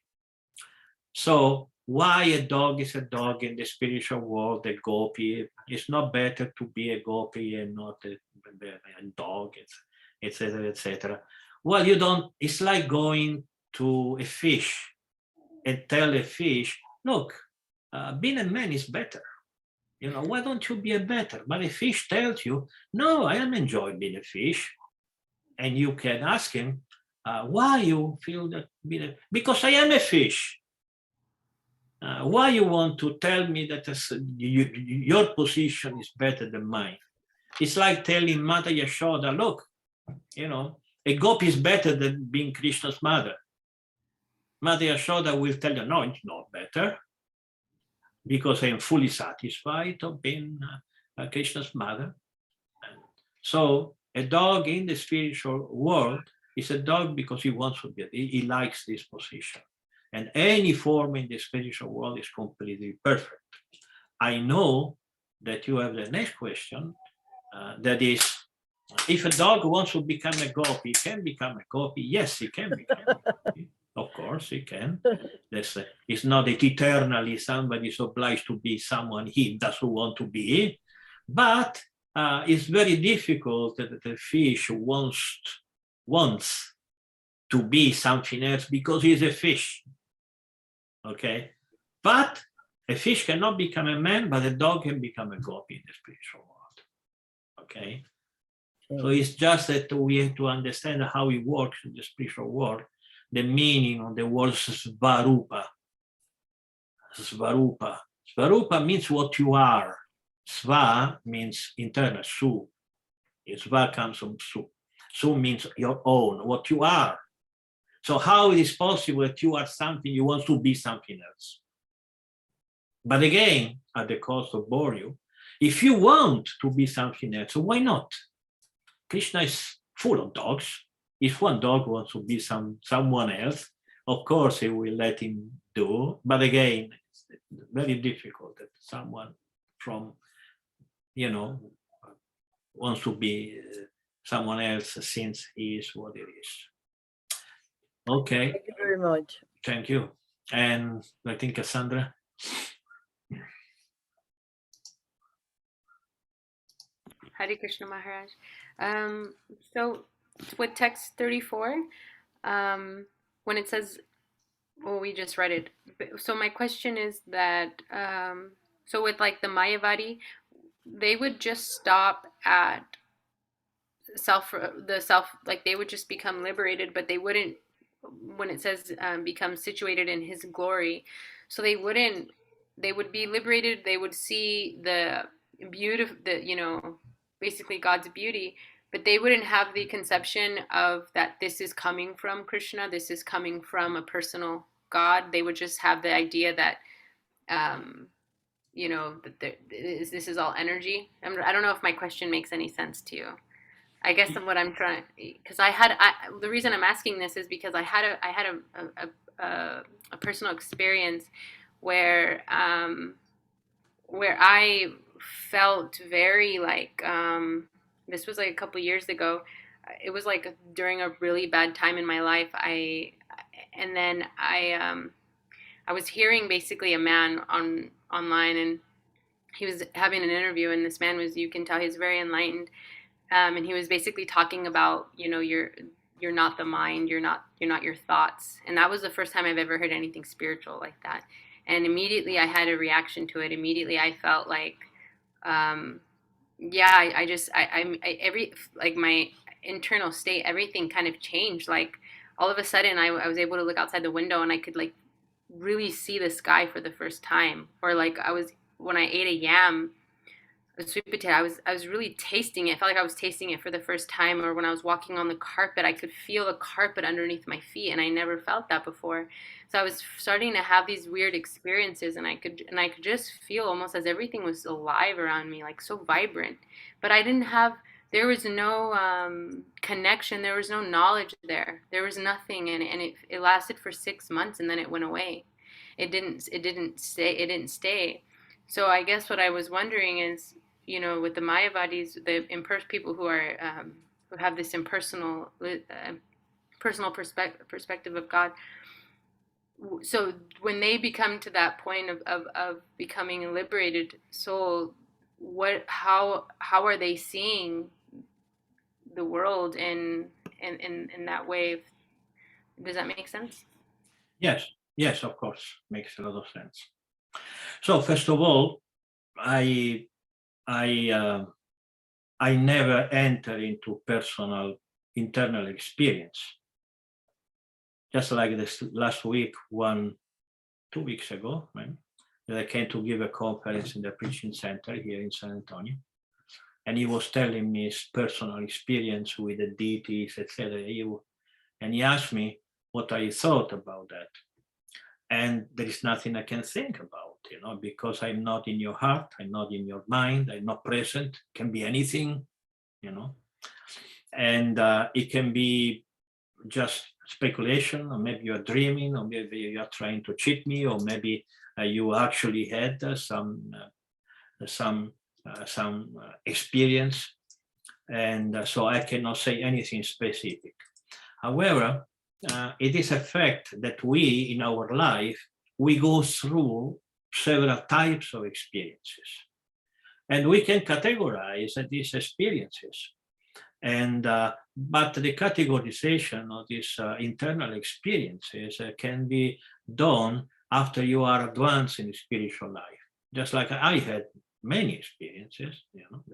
So why a dog is a dog in the spiritual world, a gopi? It's not better to be a gopi and not a dog, etc., etc. Well, you don't, it's like going to a fish and tell a fish, look, being a man is better. You know, why don't you be a better? But a fish tells you, no, I am enjoying being a fish. And you can ask him, why you feel that because I am a fish. Why you want to tell me that your position is better than mine? It's like telling Mata Yashoda, look, you know, a gopi is better than being Krishna's mother. Mata Yashoda will tell you, no, it's not better, because I am fully satisfied of being Krishna's mother. And so a dog in the spiritual world is a dog because he wants to be, he likes this position. And any form in the spiritual world is completely perfect. I know that you have the next question, that is, if a dog wants to become a gopi, he can become a gopi. Yes, he can become a gopi. Of course, he can. It's not that eternally somebody is obliged to be someone he doesn't want to be, but it's very difficult that the fish wants to be something else because he's a fish. Okay, but a fish cannot become a man, but a dog can become a gopi in the spiritual world. okay? So it's just that we have to understand how it works in the spiritual world, the meaning of the word svarupa. Svarupa. Svarupa means what you are. Sva means internal, su. Sva comes from su. Su means your own, what you are. So how it is possible that you are something, you want to be something else? But again, at the cost of bore you, if you want to be something else, why not? Krishna is full of dogs. If one dog wants to be someone else, of course he will let him do. But again, it's very difficult that someone from, wants to be someone else since he is what it is. Okay. Thank you very much. Thank you. And I think Cassandra. Hare Krishna Maharaj. So with text 34, when it says, well, we just read it. So my question is that, so with like the Mayavadi, they would just stop at like they would just become liberated, but they wouldn't, when it says become situated in his glory, so they would be liberated, they would see the beauty, basically God's beauty, but they wouldn't have the conception of that this is coming from Krishna, this is coming from a personal God. They would just have the idea that that this is all energy. I don't know if my question makes any sense to you. I guess what I'm trying, because the reason I'm asking this is because I had a personal experience where I felt very like, this was like a couple years ago. It was like during a really bad time in my life. I was hearing basically a man online, and he was having an interview, and this man was, you can tell he's very enlightened. And he was basically talking about, you're not the mind, you're not your thoughts. And that was the first time I've ever heard anything spiritual like that. And immediately I had a reaction to it. Immediately I felt like, my internal state, everything kind of changed. Like all of a sudden I was able to look outside the window and I could like really see the sky for the first time. Or like when I ate a yam, a sweet potato, I was really tasting it. I felt like I was tasting it for the first time. Or when I was walking on the carpet, I could feel the carpet underneath my feet, and I never felt that before. So I was starting to have these weird experiences, and I could just feel almost as everything was alive around me, like so vibrant. But there was no connection, there was no knowledge there. There was nothing, and it lasted for 6 months, and then it went away. It didn't stay. So I guess what I was wondering is, with the Mayavadis, the people who are who have this impersonal, personal perspective of God. So when they become to that point of becoming a liberated soul, how are they seeing the world in that way? Does that make sense? Yes, of course, makes a lot of sense. So first of all, I never enter into personal internal experience. Just like this last week, 2 weeks ago, right, that I came to give a conference in the preaching center here in San Antonio, and he was telling me his personal experience with the deities, etc. And he asked me what I thought about that. And there is nothing I can think about, because I'm not in your heart, I'm not in your mind, I'm not present. It can be anything, and it can be just speculation, or maybe you're dreaming, or maybe you're trying to cheat me, or maybe you actually had some experience, and so I cannot say anything specific. However, it is a fact that we, in our life, we go through several types of experiences, and we can categorize these experiences. And but the categorization of these internal experiences can be done after you are advanced in spiritual life. Just like I had many experiences,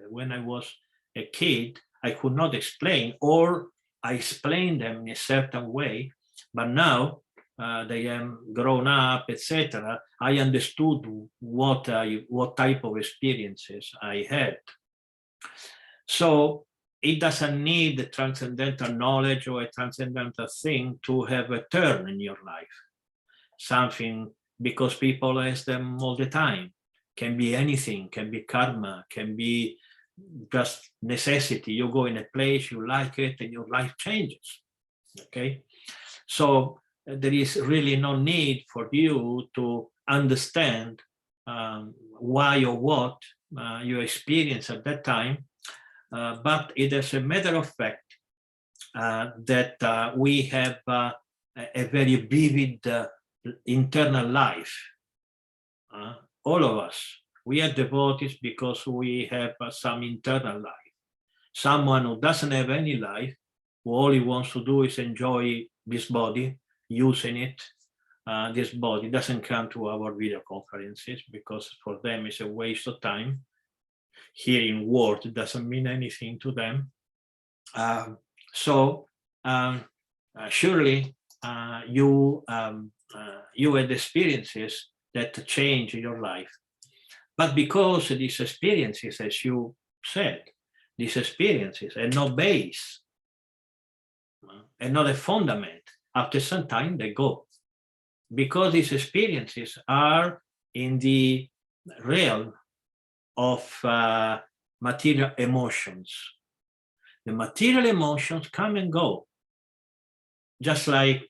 when I was a kid, I could not explain, or I explained them in a certain way, but now they am grown up, etc. I understood what type of experiences I had. So it doesn't need a transcendental knowledge or a transcendental thing to have a turn in your life. Something, because people ask them all the time, can be anything, can be karma, can be just necessity. You go in a place, you like it, and your life changes. Okay, so there is really no need for you to understand why or what you experience at that time, but it is a matter of fact that we have a very vivid internal life. All of us, we are devotees because we have some internal life. Someone who doesn't have any life, who all he wants to do is enjoy this body, using it. This body doesn't come to our video conferences because for them it's a waste of time. Hearing words doesn't mean anything to them. Surely you had experiences that change your life. But because these experiences, as you said, these experiences are no base and not a fundament, after some time they go. Because these experiences are in the realm of material emotions. The material emotions come and go, just like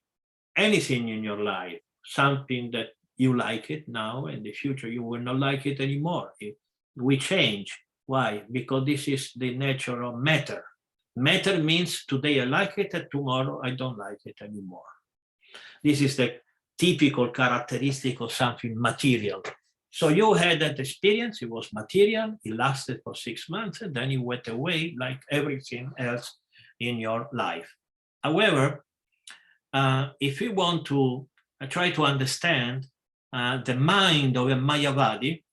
anything in your life, something that you like it now, in the future you will not like it anymore. We change. Why? Because this is the nature of matter. Matter means today I like it and tomorrow I don't like it anymore. This is the typical characteristic of something material. So you had that experience, it was material, it lasted for 6 months, and then it went away like everything else in your life. However, if we want to try to understand the mind of a Mayavadi,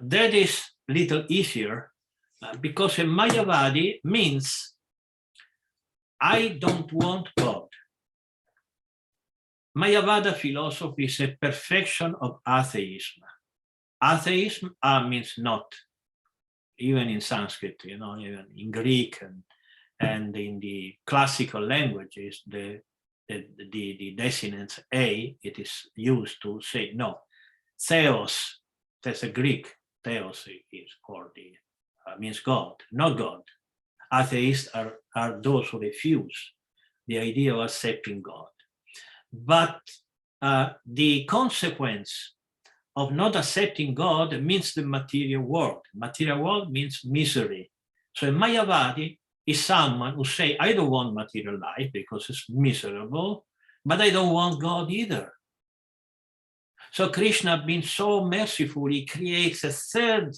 that is a little easier because a Mayavadi means I don't want God. Mayavada philosophy is a perfection of atheism. Atheism means not, even in Sanskrit, you know, even in Greek and in the classical languages, the desinence a, it is used to say no. Theos, that's a Greek, theos is for the, means God, not God. Atheists are those who refuse the idea of accepting God. But the consequence of not accepting God means the material world. Material world means misery. So a Mayavadi is someone who say, I don't want material life because it's miserable, but I don't want God either. So Krishna, being so merciful, he creates a third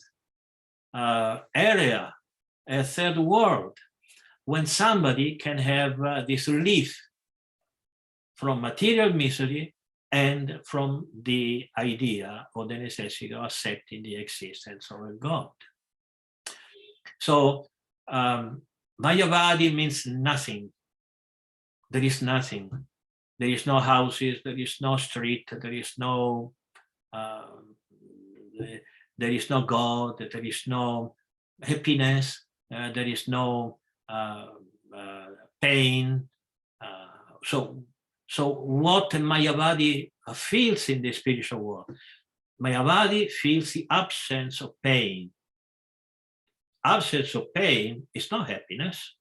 area, a third world, when somebody can have this relief from material misery and from the idea or the necessity of accepting the existence of a God. So Mayavadi means nothing. There is nothing. There is no houses, there is no street, there is no God, there is no happiness, there is no pain. So what Mayavadi feels in the spiritual world? Mayavadi feels the absence of pain. Absence of pain is not happiness,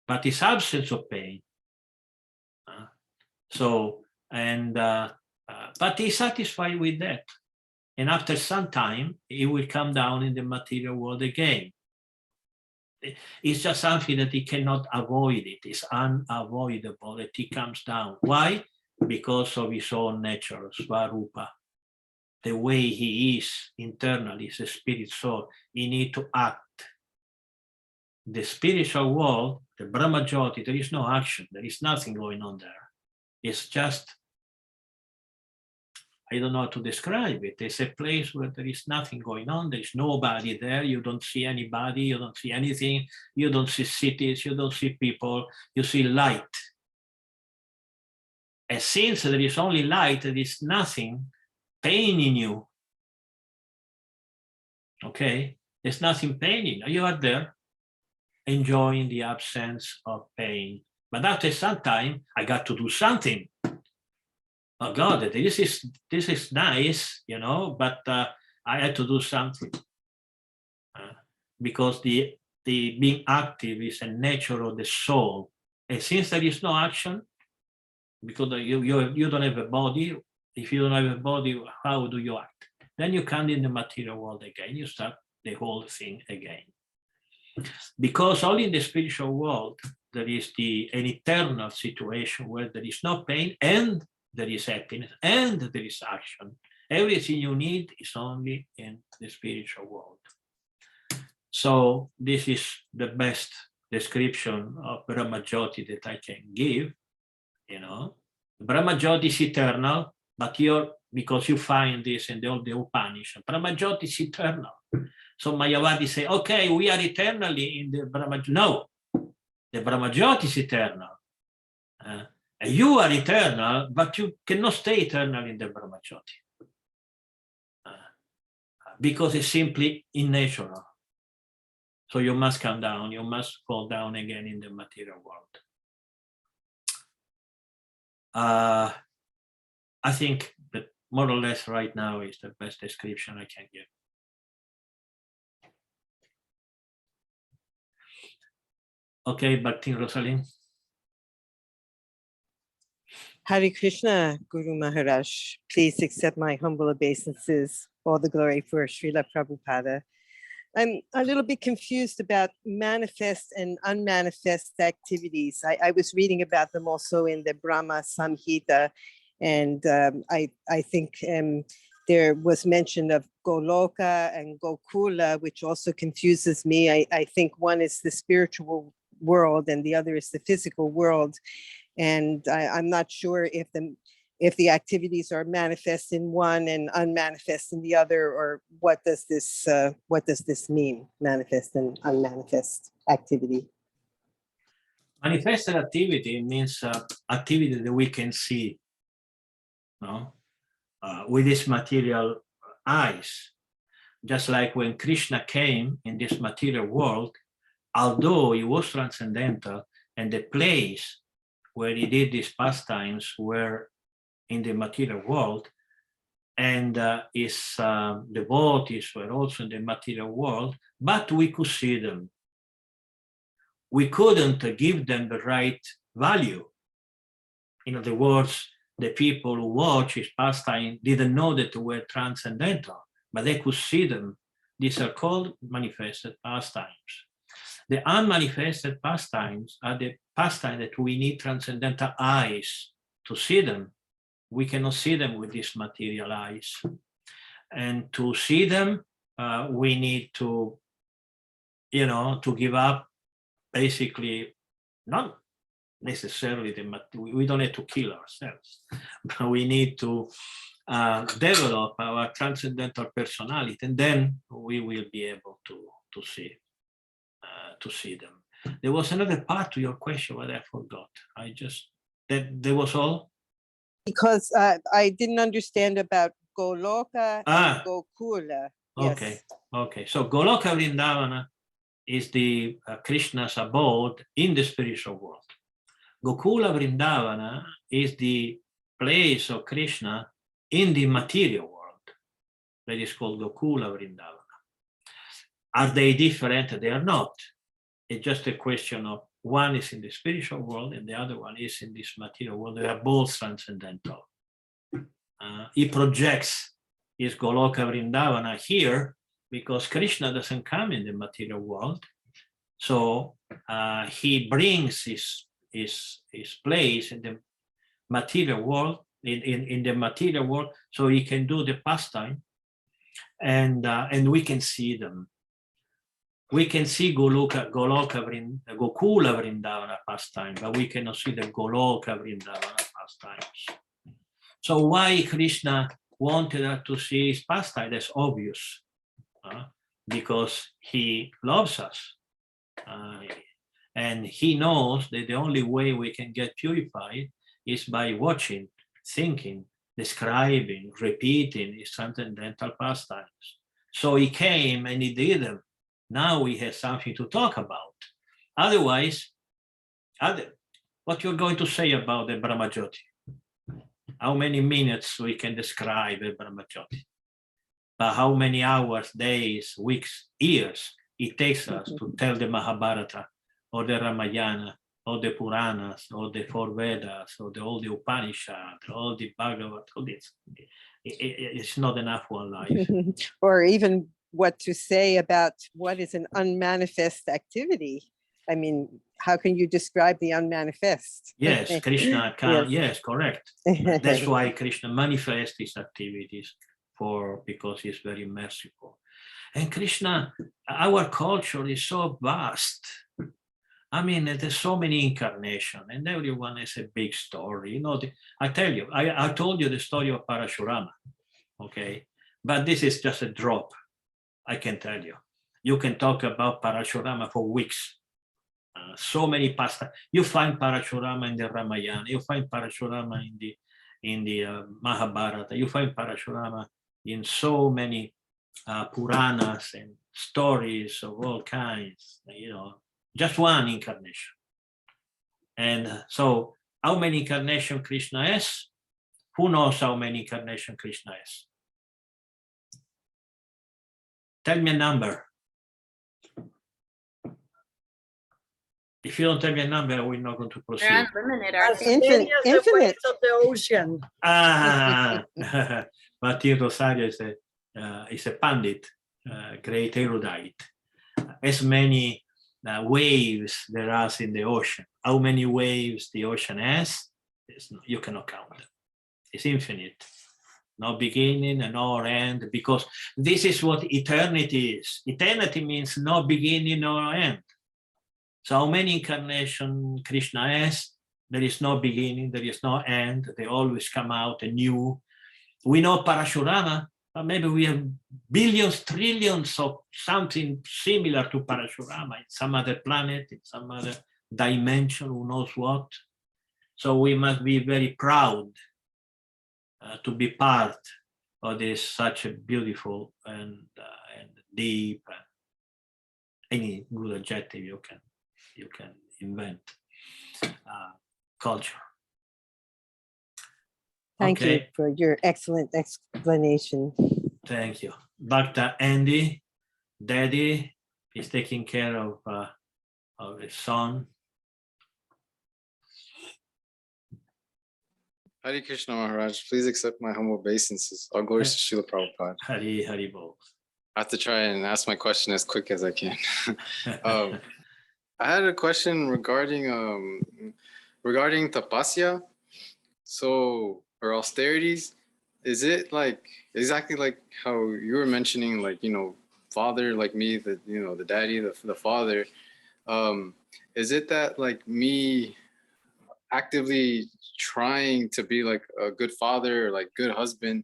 but it's absence of pain. But he's satisfied with that. And after some time, he will come down in the material world again. It's just something that he cannot avoid. It is unavoidable that he comes down. Why? Because of his own nature, Svarupa. The way he is internally, is a spirit soul. He needs to act. The spiritual world, the Brahmajyoti, there is no action. There is nothing going on there. It's just, I don't know how to describe it. It's a place where there is nothing going on. There is nobody there. You don't see anybody. You don't see anything. You don't see cities. You don't see people. You see light. And since there is only light, there is nothing paining you. Okay? There's nothing paining you. You are there enjoying the absence of pain. But after some time, I got to do something. Oh God, this is nice, you know, but I had to do something because the being active is a nature of the soul. And since there is no action, because you don't have a body, if you don't have a body, how do you act? Then you come in the material world again, you start the whole thing again. Because only in the spiritual world, there is an eternal situation where there is no pain and there is happiness and there is action. Everything you need is only in the spiritual world. So this is the best description of Brahmajyoti that I can give. You know, Brahmajyoti is eternal, but because you find this in all the Upanishads, Brahmajyoti is eternal. So Mayavadi say, okay, we are eternally in the Brahmajyoti. No, the Brahmajyoti is eternal. And you are eternal, but you cannot stay eternal in the Brahmajyoti. Because it's simply innatural. So you must come down, you must fall down again in the material world. I think that more or less right now is the best description I can give. Okay, Bhakti Rosalind. Hare Krishna, Guru Maharaj. Please accept my humble obeisances. All the glory for Srila Prabhupada. I'm a little bit confused about manifest and unmanifest activities. I was reading about them also in the Brahma Samhita, and I think there was mention of Goloka and Gokula, which also confuses me. I think one is the spiritual world and the other is the physical world. And I'm not sure if the activities are manifest in one and unmanifest in the other, or what does this mean, manifest and unmanifest activity? Manifested activity means activity that we can see, no? With this material eyes. Just like when Krishna came in this material world, although he was transcendental and the place where he did these pastimes were in the material world, and his devotees were also in the material world, but we could see them. We couldn't give them the right value. In other words, the people who watch his pastime didn't know that they were transcendental, but they could see them. These are called manifested pastimes. The unmanifested pastimes are the pastimes that we need transcendental eyes to see them. We cannot see them with these material eyes. And to see them, we need to, to give up basically, not necessarily we don't have to kill ourselves, but we need to develop our transcendental personality, and then we will be able to see them. There was another part to your question, but I forgot. That was all? Because I didn't understand about Goloka and Gokula. Okay, yes. Okay. So Goloka Vrindavana is the Krishna's abode in the spiritual world. Gokula Vrindavana is the place of Krishna in the material world. That is called Gokula Vrindavana. Are they different? They are not. It's just a question of one is in the spiritual world and the other one is in this material world. They are both transcendental. He projects his Goloka Vrindavana here because Krishna doesn't come in the material world. So he brings his place in the material world, in the material world, so he can do the pastime, and we can see them. We can see Gokula Vrindavana pastime, but we cannot see the Goloka Vrindavana pastimes. So why Krishna wanted us to see his pastime. That's obvious, because he loves us. And he knows that the only way we can get purified is by watching, thinking, describing, repeating his transcendental pastimes. So he came and he did them. Now we have something to talk about. Otherwise, what you're going to say about the Brahmajyoti? How many minutes we can describe the Brahmajyoti? But how many hours, days, weeks, years it takes us to tell the Mahabharata or the Ramayana or the Puranas or the four Vedas or all the Upanishads, all the Bhagavatam, all this. It's not enough one life. Or even what to say about what is an unmanifest activity. I mean, how can you describe the unmanifest? Yes, Krishna can. Yes. Yes, correct. That's why Krishna manifests his activities because he's very merciful. And Krishna, our culture is so vast. I mean, there's so many incarnations, and everyone has a big story. You know, I tell you, I told you the story of Parasurama, okay? But this is just a drop, I can tell you. You can talk about Parasurama for weeks. So many pasta. You find Parasurama in the Ramayana. You find Parasurama in the Mahabharata. You find Parasurama in so many Puranas and stories of all kinds. You know, just one incarnation. And so, how many incarnations Krishna has? Who knows how many incarnations Krishna has? Tell me a number. If you don't tell me a number, we're not going to proceed. They're unlimited. As Aren't they? many as the Infinite. waves of the ocean. Martin Rosario is a pandit, great erudite. As many waves there are in the ocean. How many waves the ocean has, you cannot count them. It's infinite. No beginning and no end, because this is what eternity is. Eternity means no beginning, no end. So how many incarnations Krishna has? There is no beginning, there is no end. They always come out anew. We know Parasurama, but maybe we have billions, trillions of something similar to Parasurama in some other planet, in some other dimension, who knows what. So we must be very proud to be part of this such a beautiful and deep, any good adjective you can invent, culture. Thank you for your excellent explanation. Thank you. Dr. Andy, Daddy is taking care of his son. Hare Krishna Maharaj, please accept my humble obeisances. All glories to Srila Prabhupada. Hari Bol. I have to try and ask my question as quick as I can. I had a question regarding tapasya, or austerities. Is it like exactly like how you were mentioning, like, you know, father, like me, the daddy, the father, is it that like me actively trying to be like a good father or like good husband?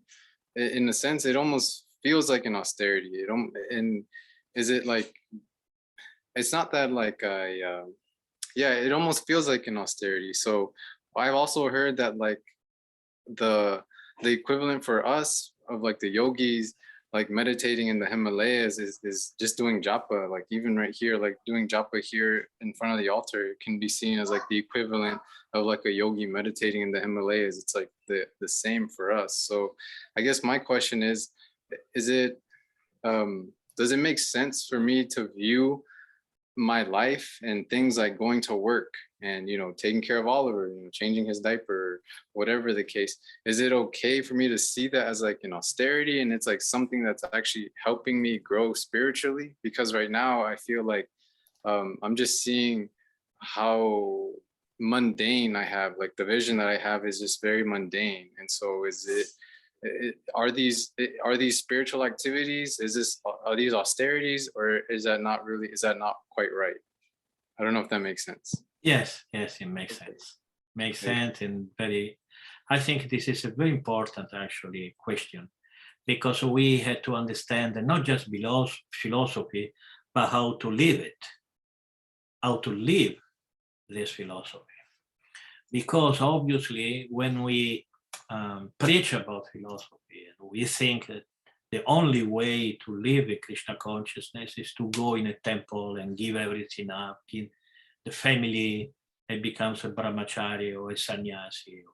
In a sense, it almost feels like an austerity. And is it like, it's not that like it almost feels like an austerity. So I've also heard that like the equivalent for us of like the yogis, like meditating in the Himalayas is just doing japa. Like even right here, like doing japa here in front of the altar can be seen as like the equivalent of like a yogi meditating in the Himalayas. It's like the same for us. So I guess my question is it, does it make sense for me to view my life and things like going to work and, you know, taking care of Oliver, you know, changing his diaper, whatever the case, is it okay for me to see that as like an austerity and it's like something that's actually helping me grow spiritually? Because right now I feel like I'm just seeing how mundane I have, like the vision that I have is just very mundane. And so are these spiritual activities? Are these austerities, or is that not quite right? I don't know if that makes sense. Yes, it makes sense. Makes sense, and very, I think this is a very important, actually, question, because we had to understand that not just philosophy, but how to live it, how to live this philosophy. Because obviously, when we preach about philosophy, we think that the only way to live a Krishna consciousness is to go in a temple and give everything up, give the family, and becomes a brahmachari or a sannyasi or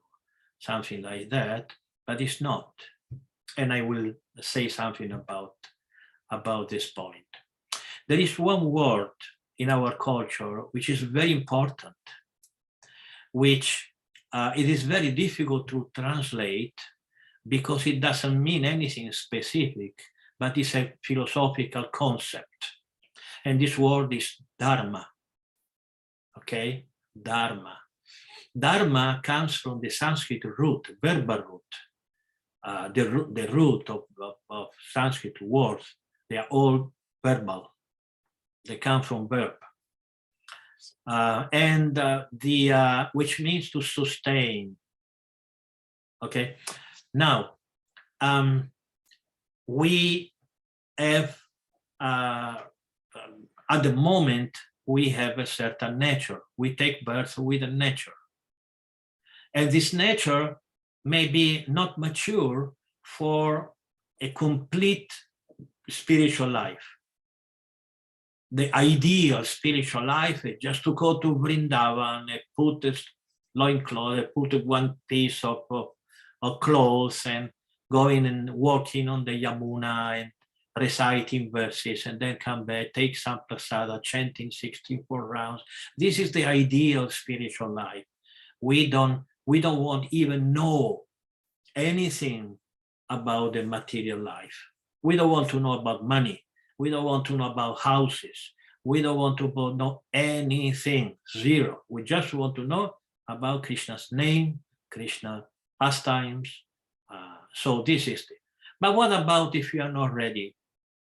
something like that, but it's not. And I will say something about this point. There is one word in our culture which is very important, which it is very difficult to translate because it doesn't mean anything specific, but it's a philosophical concept. And this word is dharma. Okay, dharma. Dharma comes from the Sanskrit root, verbal root. The root of Sanskrit words, they are all verbal. They come from verb. Which means to sustain. Okay, now we have at the moment we have a certain nature. We take birth with a nature, and this nature may be not mature for a complete spiritual life. The ideal spiritual life is just to go to Vrindavan and put a loincloth, put one piece of clothes and going and walking on the Yamuna and reciting verses and then come back, take some prasada, chanting 64 rounds. This is the ideal spiritual life. We don't want even know anything about the material life. We don't want to know about money. We don't want to know about houses. We don't want to know anything, zero. We just want to know about Krishna's name, Krishna pastimes. So this is it. But what about if you are not ready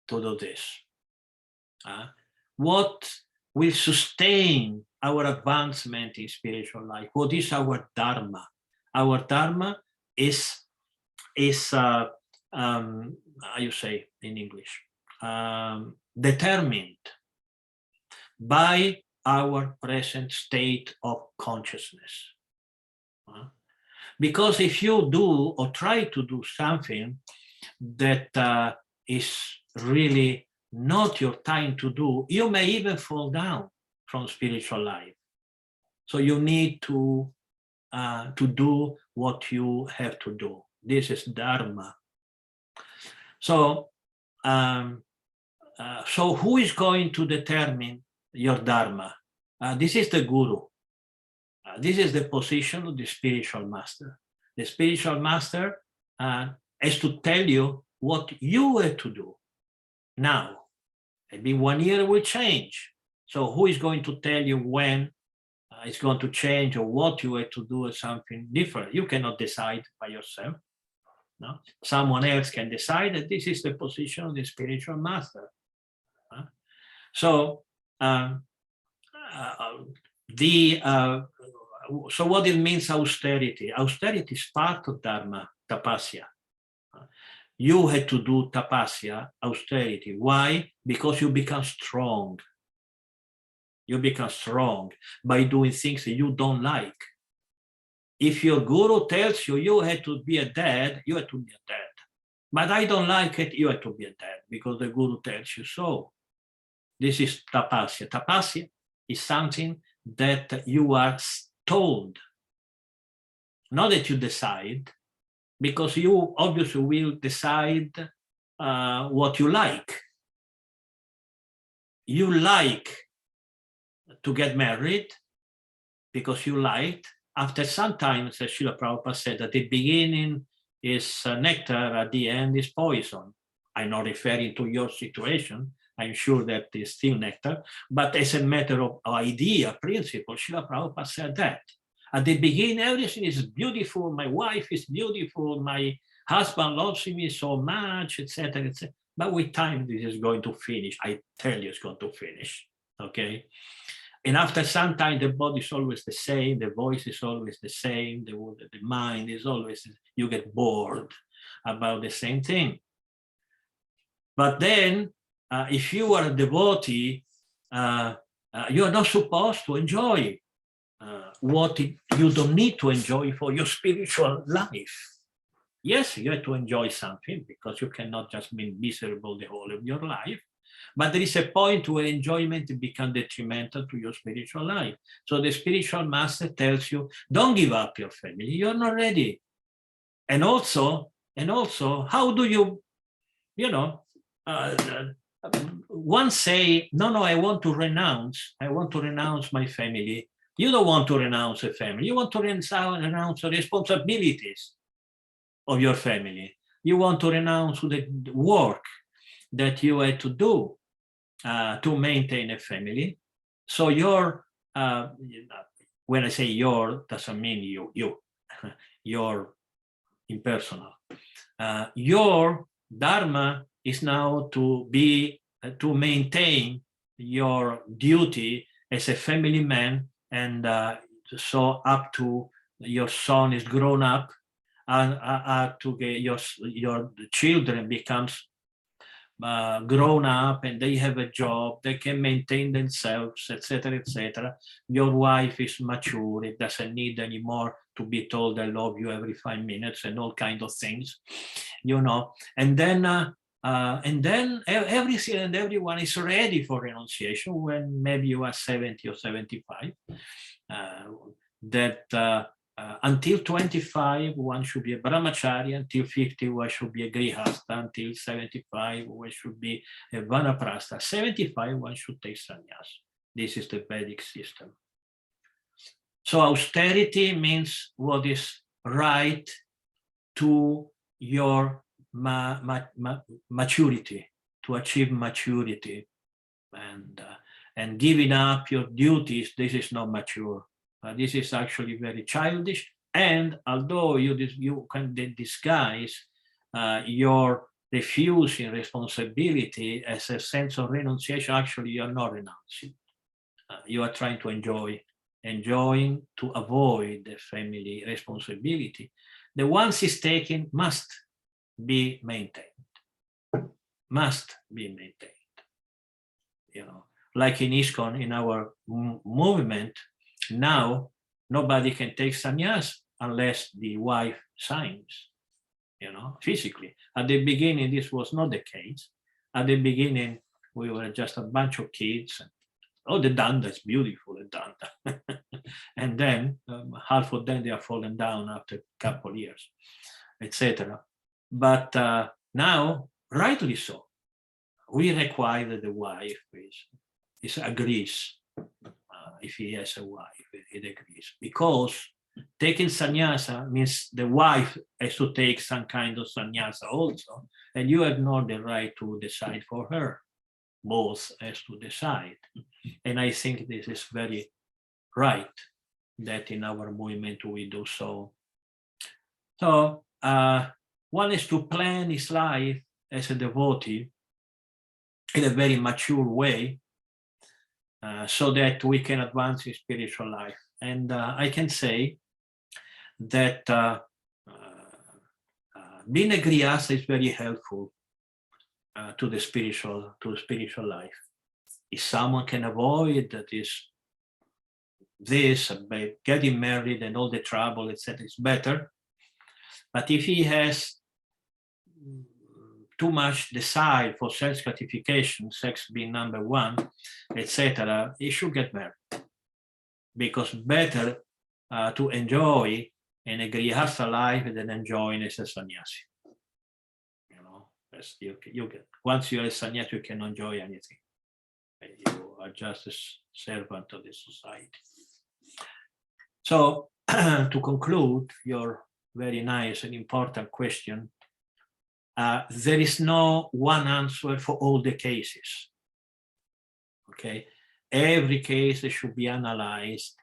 to do this? What will sustain our advancement in spiritual life? What is our dharma? Our dharma is how you say in English? Determined by our present state of consciousness. Because if you do or try to do something that is really not your time to do, you may even fall down from spiritual life. So you need to do what you have to do. This is dharma. So so who is going to determine your dharma? This is the guru. This is the position of the spiritual master. The spiritual master has to tell you what you have to do now. Maybe 1 year will change. So who is going to tell you when it's going to change or what you have to do or something different? You cannot decide by yourself. No? Someone else can decide that this is the position of the spiritual master. So so what it means austerity? Austerity is part of dharma, tapasya. You had to do tapasya, austerity. Why? Because you become strong. You become strong by doing things that you don't like. If your guru tells you you have to be a dad, you have to be a dad. But I don't like it, you have to be a dad because the guru tells you so. This is tapasya. Tapasya is something that you are told, not that you decide, because you obviously will decide what you like. You like to get married because you liked. After some time, as Srila Prabhupada said, at the beginning is nectar, at the end is poison. I'm not referring to your situation. I'm sure that is still nectar, but as a matter of idea, principle, Srila Prabhupada said that. At the beginning, everything is beautiful. My wife is beautiful. My husband loves me so much, etc., etc. But with time, this is going to finish. I tell you, it's going to finish. Okay. And after some time, the body is always the same, the voice is always the same, the mind is always, you get bored about the same thing. But then, if you are a devotee, you are not supposed to enjoy what you don't need to enjoy for your spiritual life. Yes, you have to enjoy something because you cannot just be miserable the whole of your life. But there is a point where enjoyment becomes detrimental to your spiritual life. So the spiritual master tells you, don't give up your family. You're not ready. And also, how do you, one say, no, I want to renounce my family. You don't want to renounce a family. You want to renounce the responsibilities of your family. You want to renounce the work that you had to do to maintain a family. So your, when I say your, doesn't mean you, your impersonal. Your dharma is now to maintain your duty as a family man, and so up to your son is grown up, and to your children becomes grown up and they have a job, they can maintain themselves, etc., etc. Your wife is mature, it doesn't need anymore to be told I love you every 5 minutes and all kinds of things, and then everything and everyone is ready for renunciation when maybe you are 70 or 75. Until 25, one should be a brahmachari. Until 50, one should be a grihastha. Until 75, one should be a vanaprastha. 75, one should take sannyas. This is the Vedic system. So austerity means what is right to your maturity, to achieve maturity, and giving up your duties. This is not mature. This is actually very childish, and although you can disguise your refusing responsibility as a sense of renunciation, actually you are not renouncing. You are trying to enjoying to avoid the family responsibility. The ones is taken must be maintained, like in ISKCON, in our movement. Now, nobody can take sannyas unless the wife signs, physically. At the beginning, this was not the case. At the beginning, we were just a bunch of kids. The danda is beautiful, the danda. And then half of them, they are fallen down after a couple of years, etc. But now, rightly so, we require that the wife agrees. If he has a wife, it agrees. Because taking sannyasa means the wife has to take some kind of sannyasa also, and you have not the right to decide for her. Both has to decide. And I think this is very right that in our movement we do so. So one is to plan his life as a devotee in a very mature way, so that we can advance in spiritual life. And I can say that being a grihastha is very helpful to the spiritual life. If someone can avoid this by getting married and all the trouble, etc., it's better. But if he has too much desire for self-gratification, sex being number one, etc., he should get married. Because better to enjoy in a grihastha life than enjoying as a sannyasi. You get, once you're a sannyasi, you can enjoy anything. You are just a servant of the society. So to conclude your very nice and important question, there is no one answer for all the cases. Okay, every case should be analyzed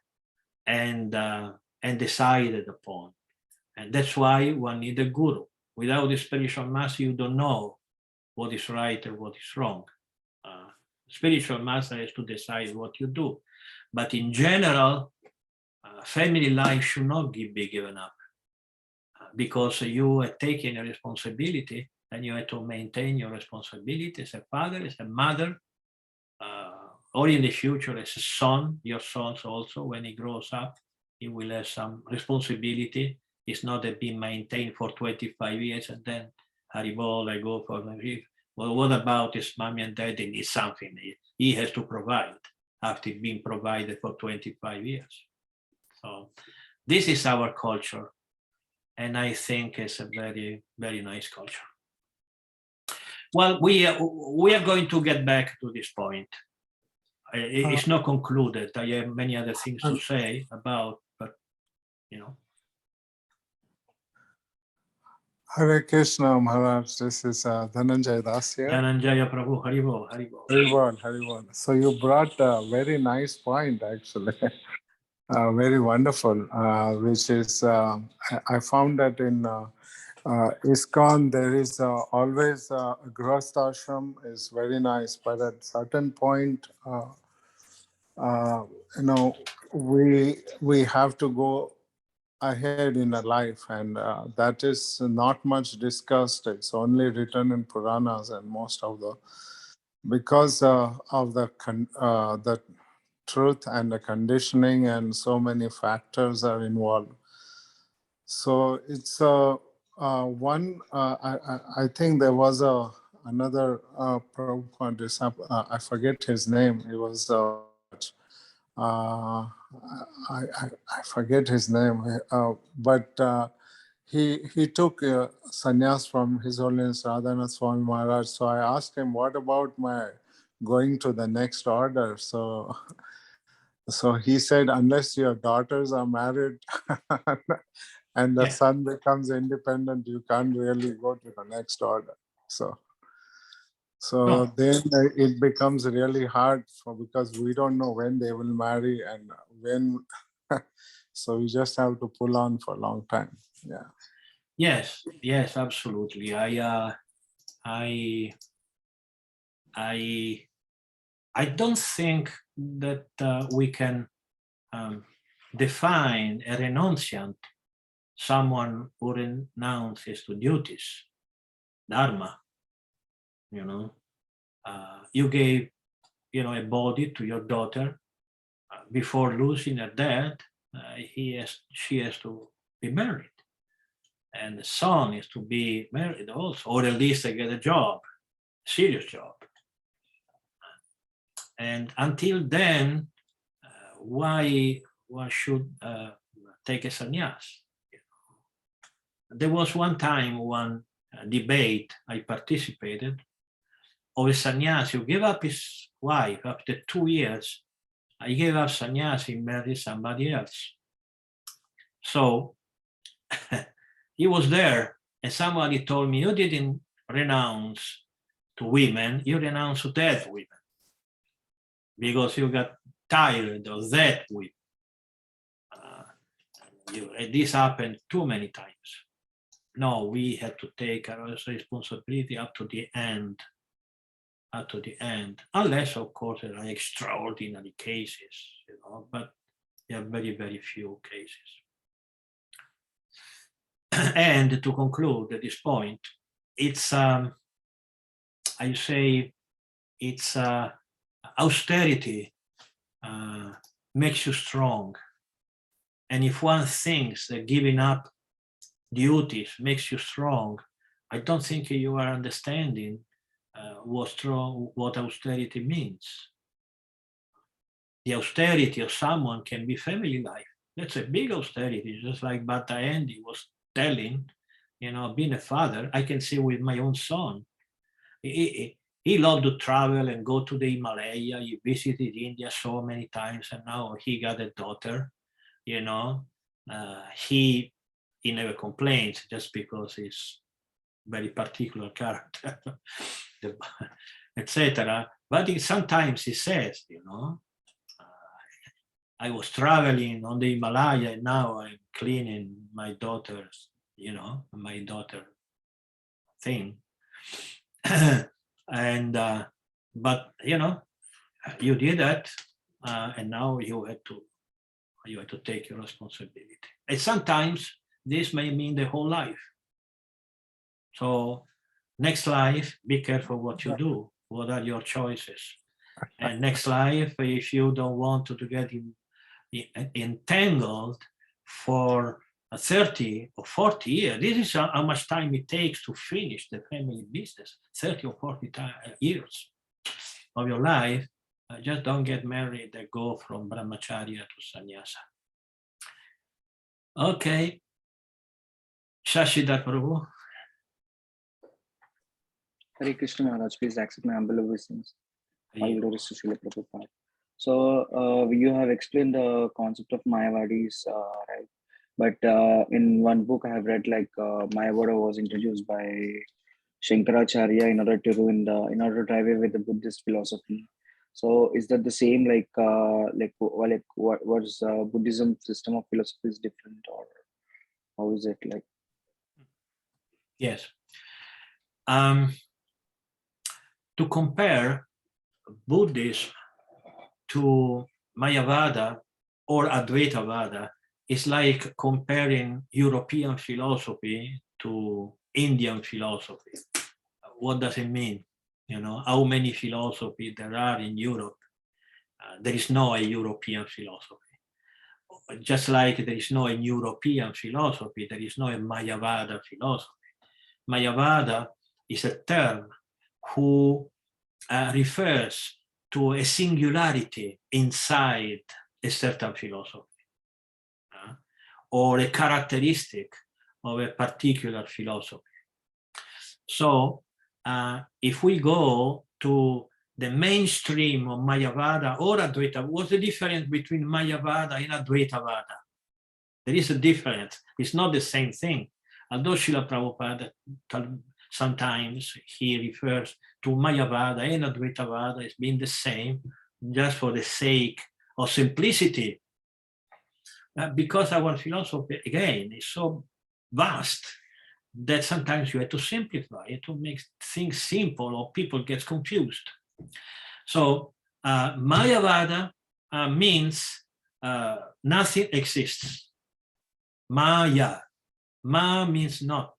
and decided upon, and that's why one needs a guru. Without the spiritual master, you don't know what is right or what is wrong. Spiritual master has to decide what you do, But in general, family life should not be given up because you are taking a responsibility and you have to maintain your responsibility as a father, as a mother, or in the future as a son. Your sons also, when he grows up, he will have some responsibility. It's not that being maintained for 25 years and then Haribol, I go for my life. Well, what about his mommy and daddy need something? He has to provide after being provided for 25 years. So this is our culture. And I think it's a very, very nice culture. Well, we are going to get back to this point. It's not concluded. I have many other things to say about, but you know. Hare Krishna Maharaj, this is Dhananjay Das here. Dhananjaya Prabhu, Haribol, Haribol. Haribol, Haribol. So you brought a very nice point actually, very wonderful, which is, I found that in ISKCON there is always a Grihastha ashram is very nice, but at certain point, you know, we have to go ahead in a life, and that is not much discussed. It's only written in Puranas and most of the, because of the truth and the conditioning and so many factors are involved. So it's one. I think there was another Prabhupada, I forget his name. He was. I forget his name, but he took sannyas from His Holiness Radhanath Swami Maharaj. So I asked him, "What about my going to the next order?" So he said, "Unless your daughters are married and the son becomes independent, you can't really go to the next order." So then it becomes really hard because we don't know when they will marry and when. So we just have to pull on for a long time. Yeah. Yes, absolutely. I don't think that we can define a renunciant, someone who renounces to duties, dharma. You know, you gave, a body to your daughter. Before losing her dad, she has to be married, and the son is to be married also, or at least get a job, serious job. And until then, why should take a sannyas? There was one debate I participated of a sannyas who gave up his wife after 2 years. I gave up sannyas and married somebody else. So he was there, and somebody told me, "You didn't renounce to women, you renounced to dead women because you got tired of that women." This happened too many times. No, we had to take our responsibility up to the end. Unless, of course, there are extraordinary cases, but there are very, very few cases. And to conclude at this point, it's, austerity makes you strong. And if one thinks that giving up duties makes you strong, I don't think you are understanding what austerity means. The austerity of someone can be family life. That's a big austerity, just like Bhatta Andy was telling, being a father, I can see with my own son. He loved to travel and go to the Himalaya. He visited India so many times, and now he got a daughter. He never complains just because he's very particular character, etc. But sometimes he says, I was traveling on the Himalaya and now I'm cleaning my daughter's, my daughter thing. And, but, you did that. and now you have to take your responsibility. And sometimes this may mean the whole life. So next life, be careful what you do. What are your choices? And next life, if you don't want to get entangled for 30 or 40 years, this is how much time it takes to finish the family business, 30 or 40 years of your life. Just don't get married and go from brahmacharya to sannyasa. Okay. Shashidhar Prabhu. Hare Krishna Maharaj, please accept my humble obeisance. All glories to Srila Prabhupada. So you have explained the concept of Mayavadis, right? But in one book I have read, like Mayavada was introduced by Shankaracharya in order to drive away with the Buddhist philosophy. So is that the same? What is Buddhism system of philosophy is different, or how is it like? Yes. To compare Buddhism to Mayavada or Advaitavada is like comparing European philosophy to Indian philosophy. What does it mean? You know, how many philosophies there are in Europe? There is no a European philosophy. Just like there is no a European philosophy, there is no a Mayavada philosophy. Mayavada is a term who refers to a singularity inside a certain philosophy, or a characteristic of a particular philosophy. So if we go to the mainstream of Mayavada or Advaita, what's the difference between Mayavada and Advaitavada? There is a difference. It's not the same thing. Although Srila Prabhupada sometimes he refers to Mayavada and Advaitavada as being the same, just for the sake of simplicity. Because our philosophy, again, is so vast that sometimes you have to simplify it to make things simple, or people get confused. So Mayavada means nothing exists. Maya. Ma means not.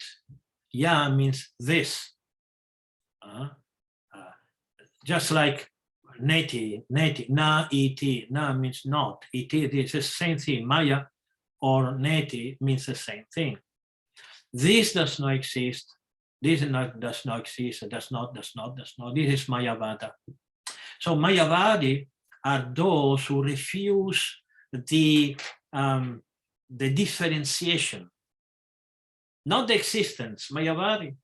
Ya means this. Just like neti, na iti, na means not. Iti is the same thing. Maya or neti means the same thing. This does not exist. This does not exist. Does not. This is Mayavada. So Mayavadi are those who refuse the differentiation, not the existence. Mayavadi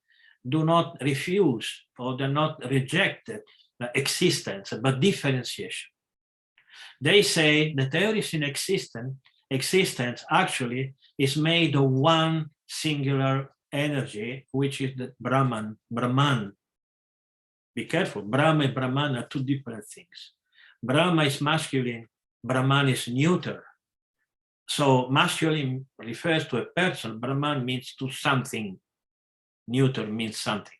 do not refuse or do not reject existence, but differentiation. They say that everything existence actually is made of one singular energy, which is the Brahman. Be careful, Brahma and Brahman are two different things. Brahma is masculine, Brahman is neuter. So masculine refers to a person, Brahman means to something, neuter means something.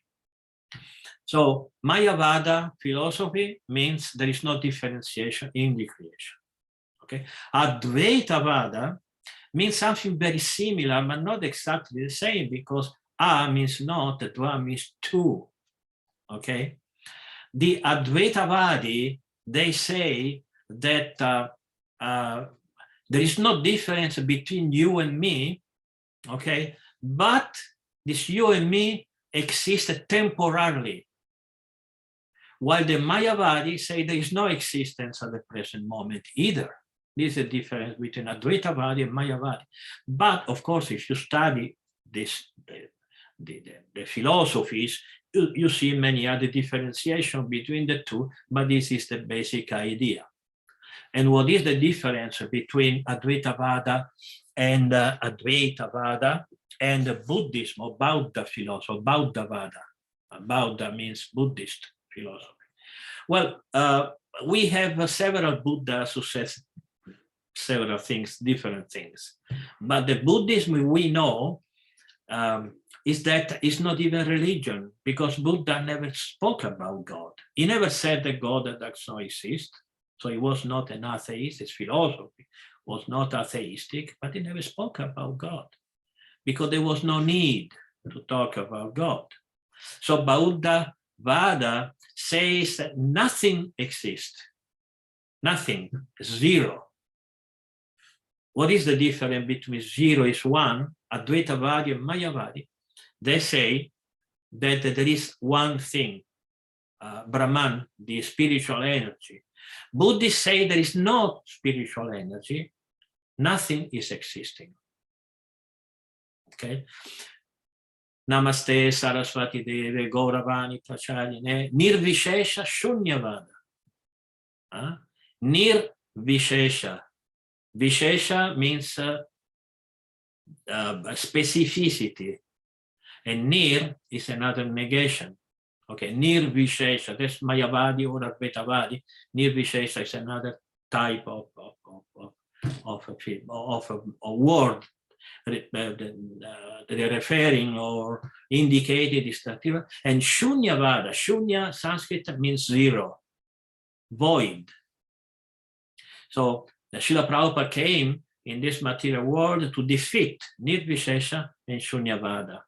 So Mayavada philosophy means there is no differentiation in the creation. Okay, Advaitavada means something very similar, but not exactly the same, because A means not, Dva means two. Okay, the Advaitavadi, they say that there is no difference between you and me, okay, but this you and me exist temporarily, while the Mayavadi say there is no existence at the present moment either. This is the difference between Advaitavadi and Mayavadi. But of course, if you study this, the philosophies, you see many other differentiation between the two, but this is the basic idea. And what is the difference between Advaitavada and Advaitavada and the Buddhism or Bauddha philosophy, Bauddhavada? Bauddha means Buddhist philosophy. Well, we have several Buddhas who says several things, different things. But the Buddhism we know is that it's not even religion, because Buddha never spoke about God. He never said that God does not exist. So he was not an atheist. His philosophy was not atheistic, but he never spoke about God because there was no need to talk about God. So Bauddha Vada says that nothing exists. Nothing, zero. What is the difference between zero is one, Advaitavadi and Mayavadi? They say that there is one thing, Brahman, the spiritual energy. Buddhists say there is no spiritual energy, nothing is existing. Okay? Namaste Saraswati Deve Gauravani Pracharine Nirvishesha Shunyavada. Nirvishesha. Vishesha means specificity, and nir is another negation. Okay, nirvishesha, that's Mayavadi or Advaitavadi. Nirvishesha is another type of a word they're referring or indicated is that. And Shunyavada, Shunya Sanskrit means zero, void. So the Srila Prabhupada came in this material world to defeat Nirvishesha and Shunyavada,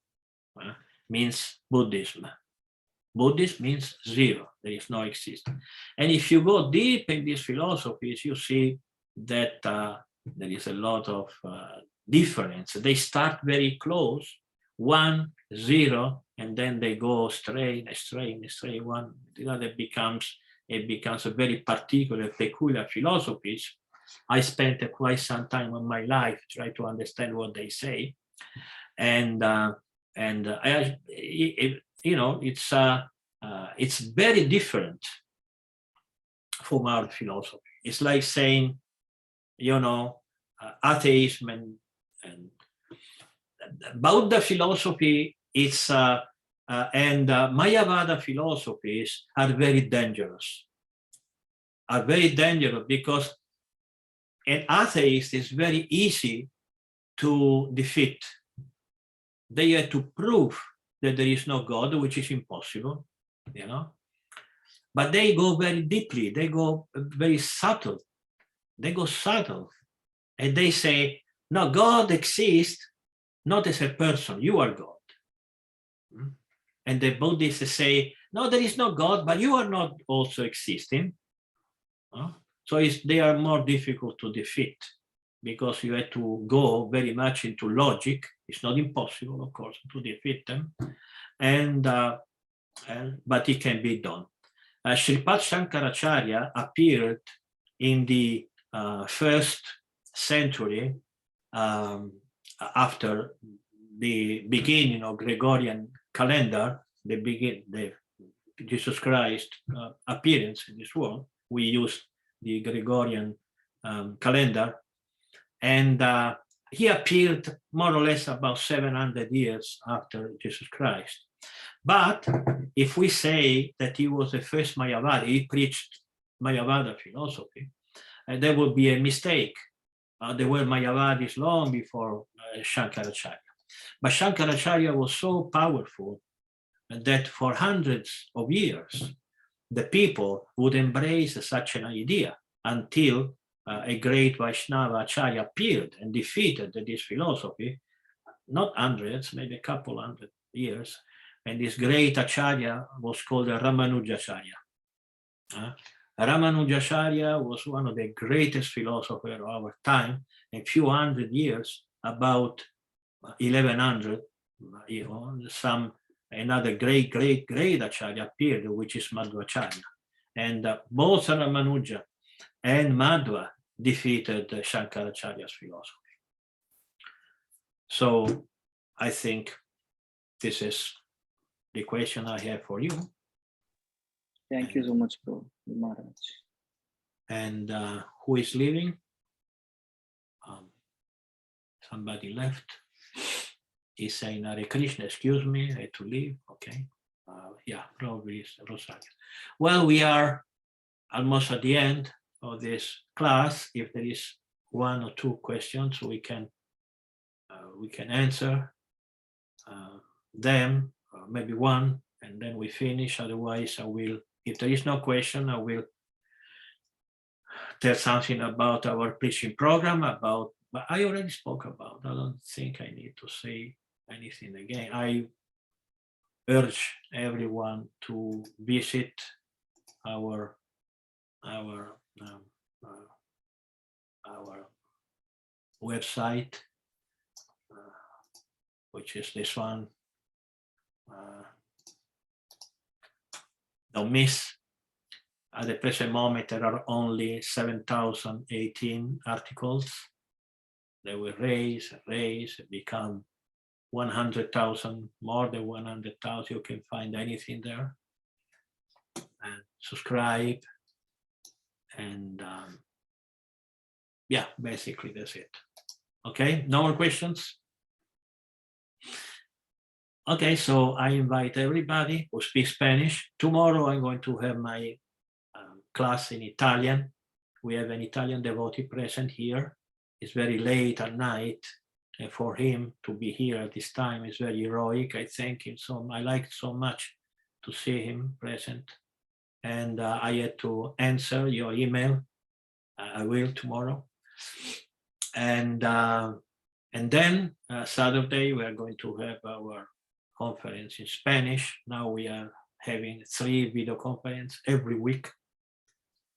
means Buddhism. Buddhism means zero, there is no existence. And if you go deep in these philosophies, you see that there is a lot of difference. They start very close, 1, 0, and then they go astray, one, it becomes a very particular, peculiar philosophies. I spent quite some time of my life trying to understand what they say, and it's very different from our philosophy. It's like saying, atheism and Buddha philosophy is and Mayavada philosophies are very dangerous. Because an atheist is very easy to defeat. They have to prove that there is no God, which is impossible, But they go very deeply, they go very subtle. And they say, no, God exists not as a person, you are God. And the Buddhists say, no, there is no God, but you are not also existing. So they are more difficult to defeat because you have to go very much into logic. It's not impossible, of course, to defeat them, but it can be done. Sripad Shankaracharya appeared in the 1st century after the beginning of Gregorian calendar, the Jesus Christ appearance in this world. We use the Gregorian calendar, and he appeared more or less about 700 years after Jesus Christ. But if we say that he was the first Mayavadi, he preached Mayavada philosophy, there would be a mistake. There were Mayavadis long before Shankaracharya. But Shankaracharya was so powerful that for hundreds of years, the people would embrace such an idea until a great Vaishnava Acharya appeared and defeated this philosophy, not hundreds, maybe a couple hundred years. And this great Acharya was called Ramanujacharya. Ramanujacharya was one of the greatest philosophers of our time. A few hundred years, about 1100, another great Acharya appeared, which is Madhvacharya. And both Ramanuja and Madhva defeated Shankaracharya's philosophy. So I think this is the question I have for you. Thank you so much, Maharaj. And who is leaving? Somebody left. He's saying, Hare Krishna, excuse me, I had to leave. Okay. Yeah, probably it's Rosario. Well, we are almost at the end of this class. If there is 1 or 2 questions, we can answer them, maybe 1, and then we finish. Otherwise, I will, if there is no question, I will tell something about our preaching program, but I already spoke about. I don't think I need to say anything again. I urge everyone to visit our website, which is this one. Don't miss. At the present moment, there are only 7,018 articles. They will raise, become 100,000, more than 100,000. You can find anything there. And subscribe. And yeah, basically that's it. Okay, no more questions? Okay, so I invite everybody who speaks Spanish. Tomorrow I'm going to have my class in Italian. We have an Italian devotee present here. It's very late at night, and for him to be here at this time is very heroic. I thank him so. I like so much to see him present. And I had to answer your email. I will tomorrow. And then Saturday we are going to have our conference in Spanish. Now we are having 3 video conferences every week.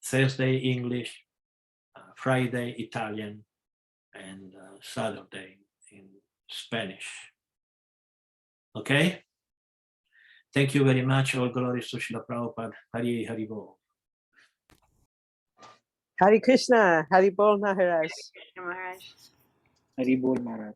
Thursday English, Friday Italian, and Saturday in Spanish. Okay? Thank you very much. All glories to Srila Prabhupada. Hari Hari Bol. Hare Krishna, Hari Bol Maharaj. Maharaj. Hari Bol Maharaj.